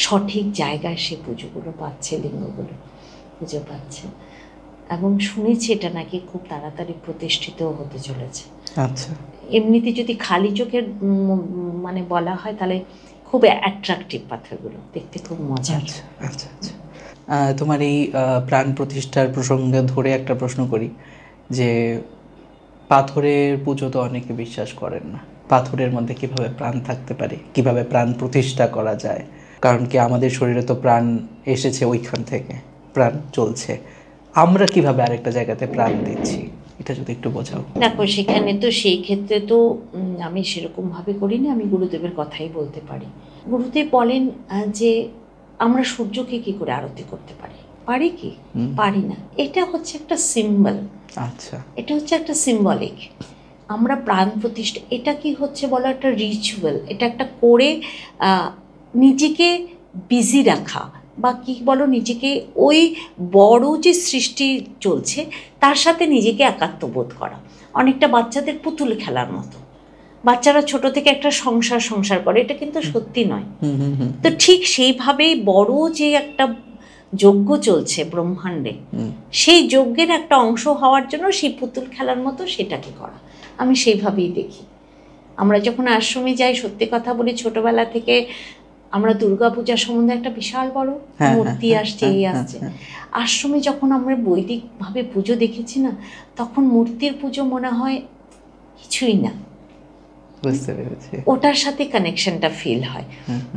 সঠিক জায়গায় সে পুজোগুলো পাচ্ছে, লিঙ্গগুলো পুজো পাচ্ছে, এবং শুনেছি এটা নাকি খুব তাড়াতাড়ি প্রতিষ্ঠিতও হতে চলেছে। আচ্ছা, এমনিতে যদি খালি চোখের মানে বলা হয় তাহলে খুব অ্যাট্রাকটিভ পাথরগুলো, দেখতে খুব মজার। আচ্ছা, আচ্ছা। তোমার এই প্রাণ প্রতিষ্ঠার প্রসঙ্গে ধরে একটা প্রশ্ন করি, যে পাথরের পুজো তো অনেকে বিশ্বাস করেন না, পাথরের মধ্যে কিভাবে প্রাণ থাকতে পারে, কিভাবে প্রাণ প্রতিষ্ঠা করা যায়? কারণ কি আমাদের শরীরে তো প্রাণ এসেছে ওইখান থেকে, প্রাণ চলছে, আমরা কিভাবে আরেকটা জায়গাতে প্রাণ দিচ্ছি, এটা যদি একটু বোঝাও। দেখো, সেখানে তো সেই ক্ষেত্রে তো আমি সেরকমভাবে করিনি, আমি গুরুদেবের কথাই বলতে পারি। গুরুদেব বলেন যে আমরা সূর্যকে কি করে আরতি করতে পারি, পারি কি? পারি না। এটা হচ্ছে একটা সিম্বল। আচ্ছা, এটা হচ্ছে একটা সিম্বলিক। আমরা প্রাণ প্রতিষ্ঠা, এটা কি হচ্ছে বলো, একটা রিচুয়াল, এটা একটা করে নিজেকে বিজি রাখা, বা কি বলো, নিজেকে ওই বড় যে সৃষ্টি চলছে তার সাথে নিজেকে একাত্মবোধ করা। অনেকটা বাচ্চাদের পুতুল খেলার মতো, বাচ্চারা ছোট থেকে একটা সংসার করে, এটা কিন্তু সত্যি নয়। তো ঠিক সেইভাবেই বড় যে একটা যজ্ঞ চলছে ব্রহ্মাণ্ডে, সেই যজ্ঞের একটা অংশ হওয়ার জন্য সেই পুতুল খেলার মতো সেটাকে করা, আমি সেইভাবেই দেখি। আমরা যখন আশ্রমে যাই, সত্যি কথা বলি, ছোটবেলা থেকে আমরা দুর্গাপূজা সম্বন্ধে একটা বিশাল বড় মূর্তি আসছে, এই আসছে। আশ্রমে যখন আমরা বৈদিকভাবে পুজো দেখেছি না, তখন মূর্তির পুজো মনে হয় কিছুই না, বুঝতে পেরেছি, ওটার সাথে কানেকশনটা ফিল হয়।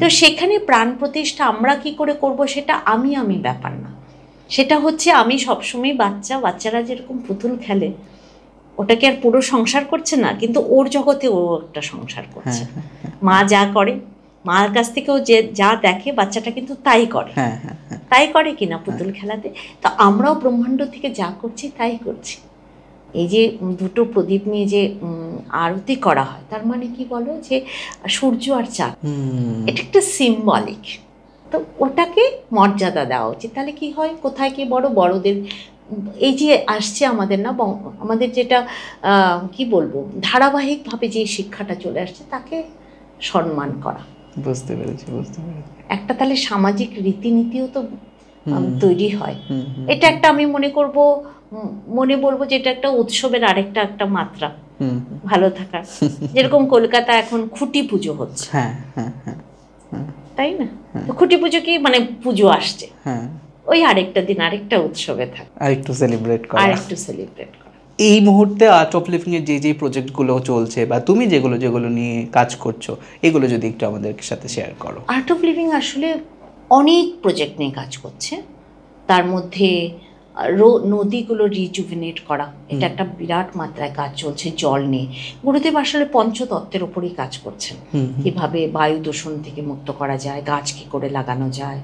তো সেখানে প্রাণ প্রতিষ্ঠা আমরা কি করে করব, সেটা আমি ব্যাপার না, সেটা হচ্ছে আমি সবসময় বাচ্চারা যেরকম পুতুল খেলে, ওটাকে আর পুরো সংসার করছে না, কিন্তু ওর জগতে ও একটা সংসার করছে। মা যা করে, মার কাছ থেকেও যে যা দেখে বাচ্চাটা কিন্তু তাই করে কিনা পুতুল খেলাতে। তো আমরাও ব্রহ্মাণ্ড থেকে যা করছি তাই করছি। এই যে দুটো প্রদীপ নিয়ে যে আরতি করা হয়, তার মানে কি বলো, যে সূর্য আর চাঁদ, এটা একটা সিম্বলিক। তো ওটাকে মর্যাদা দেওয়া উচিত। তাহলে কি হয়, কোথায় কি বড়দের এই যে আসছে আমাদের না, আমাদের যেটা কি বলবো, ধারাবাহিকভাবে যে শিক্ষাটা চলে আসছে, তাকে সম্মান করা। বুঝতে পেরেছি। একটা তাহলে সামাজিক রীতিনীতিও তো তৈরি হয়। এটা একটা আমি মনে করব মনে বলবো যে এটা একটা উৎসবের আরেকটা একটা মাত্রা ভালো থাকার। যেরকম কলকাতা এখন খুঁটি পুজো হচ্ছে, তাই না? খুঁটি পুজো কি মানে পুজো আসছে, ওই আরেকটা দিন আরেকটা উৎসবে থাকে, আরেকটু সেলিব্রেট করা। এই মুহূর্তে আর্ট অফ লিভিং এর যে প্রজেক্টগুলো চলছে বা তুমি যেগুলো নিয়ে কাজ করছো, এগুলো যদি একটু আমাদের সাথে শেয়ার করো। আর্ট অফ লিভিং আসলে অনেক প্রজেক্ট নিয়ে কাজ করছে। তার মধ্যে নদীগুলো রিজুভিনেট করা, এটা একটা বিরাট মাত্রায় কাজ চলছে। জল নিয়ে গুরুদেব আসলে পঞ্চতত্ত্বের ওপরই কাজ করছেন, কিভাবে বায়ু দূষণ থেকে মুক্ত করা যায়, গাছ কী করে লাগানো যায়,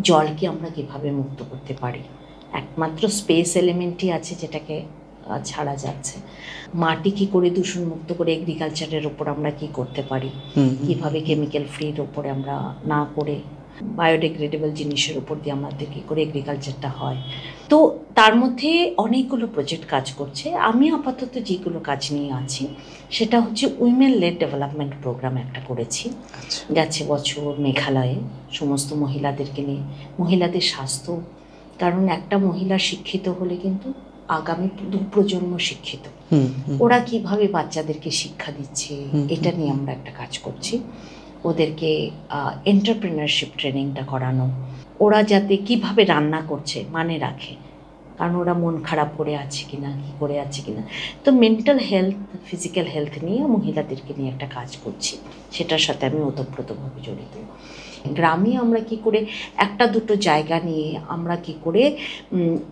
জলকে আমরা কিভাবে মুক্ত করতে পারি। একমাত্র স্পেস এলিমেন্টই আছে যেটাকে ছাড়া যাচ্ছে। মাটি কি করে দূষণ মুক্ত করে এগ্রিকালচারের ওপর আমরা কি করতে পারি, কিভাবে কেমিক্যাল ফ্রির ওপরে আমরা না করে বায়োডিগ্রেডেবল জিনিসের উপর দিয়ে আমাদের কী করে এগ্রিকালচারটা হয়। তো তার মধ্যে অনেকগুলো প্রজেক্ট কাজ করছে। আমি আপাতত যেগুলো কাজ নিয়ে আছি সেটা হচ্ছে উইমেন লেড ডেভেলপমেন্ট প্রোগ্রাম একটা করেছি গেছে বছর মেঘালয়ে, সমস্ত মহিলাদেরকে নিয়ে। মহিলাদের স্বাস্থ্য, কারণ একটা মহিলা শিক্ষিত হলে কিন্তু আগামী 2 প্রজন্ম শিক্ষিত, ওরা কিভাবে বাচ্চাদেরকে শিক্ষা দিচ্ছে এটা নিয়ে আমরা একটা কাজ করছি। ওদেরকে এন্টারপ্রেনারশিপ ট্রেনিংটা করানো, ওরা যাতে কিভাবে রান্না করছে মানে রাখে, কারণ ওরা মন খারাপ করে আছে কিনা, কী করে আছে কিনা। তো মেন্টাল হেলথ, ফিজিক্যাল হেলথ নিয়ে মহিলাদেরকে নিয়ে একটা কাজ করছি, সেটার সাথে আমি ওতপ্রোতভাবে জড়িত। গ্রামে আমরা কি করে একটা দুটো জায়গা নিয়ে আমরা কি করে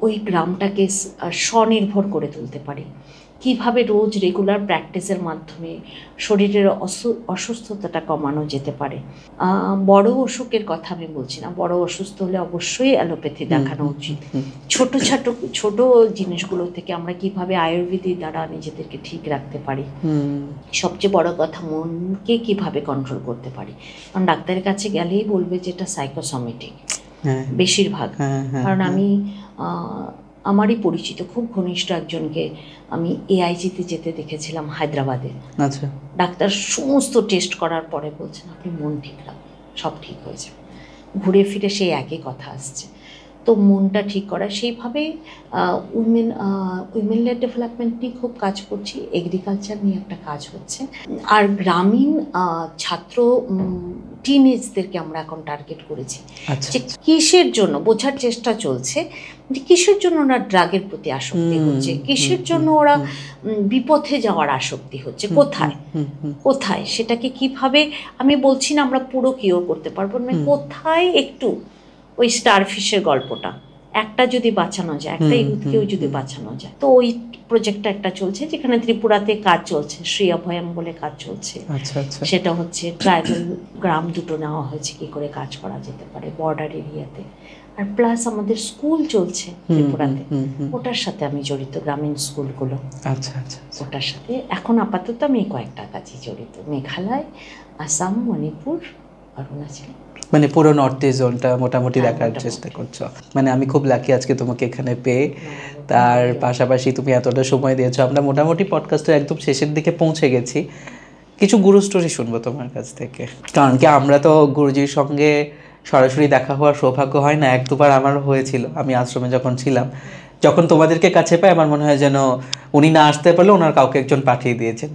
ওই গ্রামটাকে স্বনির্ভর করে তুলতে পারি, কিভাবে রোজ রেগুলার প্র্যাকটিসের মাধ্যমে শরীরের অসুস্থতাটা কমানো যেতে পারে। বড় অসুখের কথা আমি বলছি না, বড় অসুস্থ হলে অবশ্যই অ্যালোপ্যাথি দেখানো উচিত। ছোট জিনিসগুলো থেকে আমরা কিভাবে আয়ুর্বেদিক দ্বারা নিজেদেরকে ঠিক রাখতে পারি। সবচেয়ে বড় কথা, মনকে কিভাবে কন্ট্রোল করতে পারি, কারণ ডাক্তারের কাছে গেলেই বলবে যে এটা সাইকোসোমেটিক বেশিরভাগ। কারণ আমি আমারই পরিচিত খুব ঘনিষ্ঠ একজনকে আমি এআইজিতে যেতে দেখেছিলাম হায়দ্রাবাদে। আচ্ছা, ডাক্তার সমস্ত টেস্ট করার পরে বলছেন আপনি মন ঠিক রাখুন, সব ঠিক হয়ে যাবে। ঘুরে ফিরে সেই একই কথা আসছে। তো মনটা ঠিক করা, সেইভাবে উইমেন লেড ডেভেলপমেন্ট নিয়ে খুব কাজ করছি। এগ্রিকালচার নিয়ে একটা কাজ হচ্ছে। আর গ্রামীণ ছাত্র টিনেজদেরকে আমরা এখন টার্গেট করেছি যে কিসের জন্য, বোঝার চেষ্টা চলছে যে কিসের জন্য ওরা ড্রাগের প্রতি আসক্তি হচ্ছে, কিসের জন্য ওরা বিপথে যাওয়ার আসক্তি হচ্ছে, কোথায় সেটাকে কিভাবে, আমি বলছি না আমরা পুরো কিওর করতে পারবো না, কোথায় একটু ওই স্টারফিশের গল্পটা একটা যদি বাঁচানো যায়, একটা ইউথকেও যদি বাঁচানো যায়। তো ওই প্রজেক্টটা একটা চলছে, যেখানে ত্রিপুরাতে কাজ চলছে, শ্রী অভয়াম বলে কাজ চলছে। সেটা হচ্ছে ট্রাইবাল গ্রাম দুটো নেওয়া হয়েছে, কি করে কাজ করা যেতে পারে বর্ডার এরিয়াতে। আর প্লাস আমাদের স্কুল চলছে ত্রিপুরাতে, ওটার সাথে আমি জড়িত, গ্রামীণ স্কুলগুলো। ওটার সাথে এখন আপাতত আমি কয়েকটা কাজে জড়িত, মেঘালয়, আসাম, মণিপুর, অরুণাচল, মানে পুরো নর্থ ইস্ট জোনটা মোটামুটি দেখার চেষ্টা করছো। মানে আমি খুব লাকি আজকে তোমাকে এখানে পেয়ে। তার পাশাপাশি তুমি এতটা সময় দিয়েছো। আমরা মোটামুটি পডকাস্টের একদম শেষের দিকে পৌঁছে গেছি। কিছু গুরু স্টোরি শুনবো তোমার কাছ থেকে, কারণ কি আমরা তো গুরুজির সঙ্গে সরাসরি দেখা হওয়ার সৌভাগ্য হয় না। 1-2বার আমার হয়েছিল, আমি আশ্রমে যখন ছিলাম। যখন তোমাদেরকে কাছে পাই আমার মনে হয় যেন উনি না আসতে পারলে ওনার কাউকে একজন পাঠিয়ে দিয়েছেন।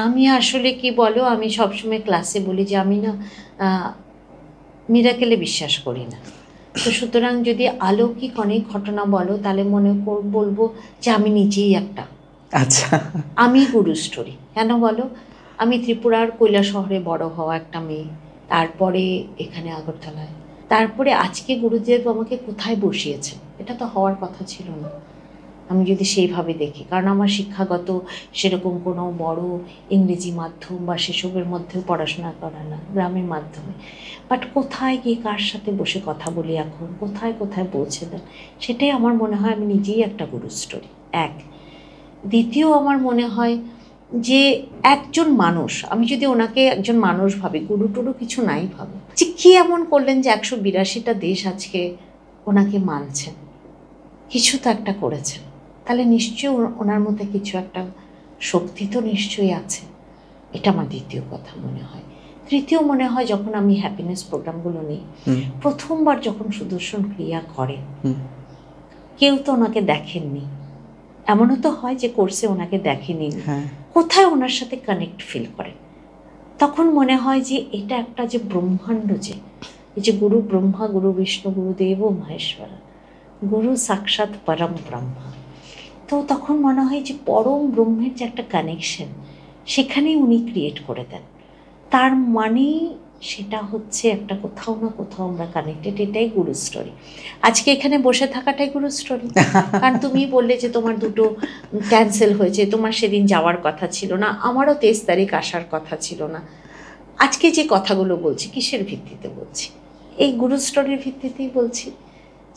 আমি আসলে কি বলো, আমি সবসময় ক্লাসে বলি যে আমি না মিরাকেলে বিশ্বাস করি না। তো সুতরাং যদি অলৌকিক অনেক ঘটনা বলো তাহলে বলবো যে আমি নিজেই একটা, আমি গুরু স্টোরি। কেন বলো, আমি ত্রিপুরার কৈলাসহরে বড় হওয়া একটা মেয়ে, তারপরে এখানে আগরতলায়, তারপরে আজকে গুরুদেব আমাকে কোথায় বসিয়েছে, এটা তো হওয়ার কথা ছিল না আমি যদি সেইভাবে দেখি। কারণ আমার শিক্ষাগত সেরকম কোনো বড় ইংরেজি মাধ্যম বা সেসবের মধ্যেও পড়াশোনা করা না, গ্রামের মাধ্যমে। বাট কোথায় গিয়ে কার সাথে বসে কথা বলি এখন, কোথায় পৌঁছে দেন, সেটাই আমার মনে হয় আমি নিজেই একটা গুরু স্টোরি। দ্বিতীয় আমার মনে হয় যে একজন মানুষ, আমি যদি ওনাকে একজন মানুষ ভাবি, গুরু টুরু কিছু নাই ভাবি, যে কী এমন করলেন যে 182টা দেশ আজকে ওনাকে মানছেন, কিছু তো একটা করেছেন, তাহলে নিশ্চয়ই ওনার মধ্যে কিছু একটা শক্তি তো নিশ্চয়ই আছে। এটা আমার দ্বিতীয় কথা মনে হয়। তৃতীয় মনে হয় যখন আমি হ্যাপিনেস প্রোগ্রামগুলো নিই, প্রথমবার যখন সুদর্শন ক্রিয়া করে, কেউ তো ওনাকে দেখেননি, এমনও তো হয় যে কোর্সে ওনাকে দেখেনি, হ্যাঁ কোথায় ওনার সাথে কানেক্ট ফিল করেন, তখন মনে হয় যে এটা একটা যে ব্রহ্মাণ্ড, যে এই যে গুরু ব্রহ্মা গুরু বিষ্ণু গুরুদেব মহেশ্বর, গুরু সাক্ষাৎ পরম ব্রহ্মা, তো তখন মনে হয় যে পরম ব্রহ্মের যে একটা কানেকশন সেখানেই উনি ক্রিয়েট করে দেন। তার মানে সেটা হচ্ছে একটা কোথাও না কোথাও আমরা কানেক্টেড, এটাই গুরু স্টোরি। আজকে এখানে বসে থাকাটাই গুরু স্টোরি। কারণ তুমি বললে যে তোমার দুটো ক্যান্সেল হয়েছে, তোমার সেদিন যাওয়ার কথা ছিল না, আমারও 23 তারিখ আসার কথা ছিল না। আজকে যে কথাগুলো বলছি কিসের ভিত্তিতে বলছি? এই গুরু স্টোরির ভিত্তিতেই বলছি,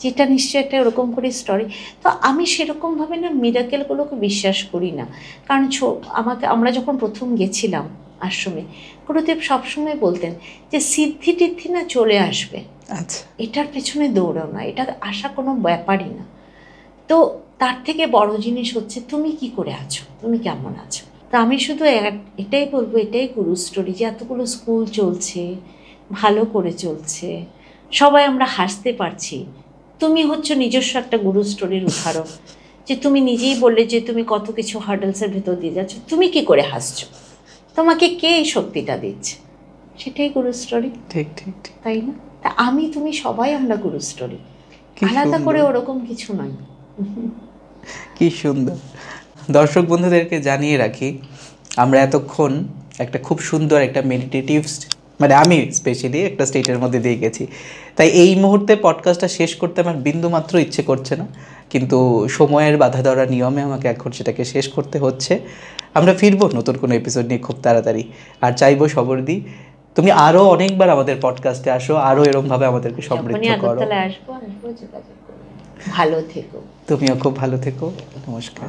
যেটা নিশ্চয়ই একটা ওরকম করে স্টোরি। তো আমি সেরকমভাবে না মিরাকেলগুলোকে বিশ্বাস করি না। কারণ আমরা যখন প্রথম গেছিলাম আশ্রমে, গুরুদেব সবসময় বলতেন যে সিদ্ধি টিদ্ধি না চলে আসবে, আচ্ছা এটার পেছনে দৌড়াও না, এটা আসা কোনো ব্যাপারই না। তো তার থেকে বড় জিনিস হচ্ছে তুমি কি করে আছো, তুমি কেমন আছো। তো আমি শুধু এটাই বলবো, এটাই গুরু স্টোরি, যে এতগুলো স্কুল চলছে, ভালো করে চলছে, সবাই আমরা হাসতে পারছি। তুমি হচ্ছে নিজস্ব একটা গুরু স্টোরির উদাহরণ, যে তুমি নিজেই বললে যে তুমি কত কিছু হার্ডলসের ভেতর দিয়ে যাচ্ছ, তুমি কি করে হাসছো, তোমাকে কে এই শক্তিটা দিচ্ছে, সেটাই গুরু স্টোরি। ঠিক ঠিক ঠিক। তাই না? তা আমি তুমি সবাই আমরা গুরু স্টোরি, কি আলাদা সুন্দর। করে ওরকম কিছু নয়। কি সুন্দর। দর্শক বন্ধুদেরকে জানিয়ে রাখি, আমরা এতক্ষণ একটা খুব সুন্দর একটা মেডিটেটিভ, মানে আমি স্পেশালি একটা স্টেটের মধ্যে দিয়ে গেছি। তাই এই মুহূর্তে পডকাস্টটা শেষ করতে আমার বিন্দু মাত্র ইচ্ছে করছে না, কিন্তু সময়ের বাধা ধরা নিয়মে আমাকে এখন সেটাকে শেষ করতে হচ্ছে। আমরা ফিরবো নতুন কোনো এপিসোড নিয়ে খুব তাড়াতাড়ি। আর চাইবো সবরদি তুমি আরও অনেকবার আমাদের পডকাস্টে আসো, আরও এরকমভাবে আমাদেরকে সমৃদ্ধ যখনই করো। আগরতলায় আসবো যোগাযোগ করবো। ভালো থেকো। তুমিও খুব ভালো থেকো। নমস্কার।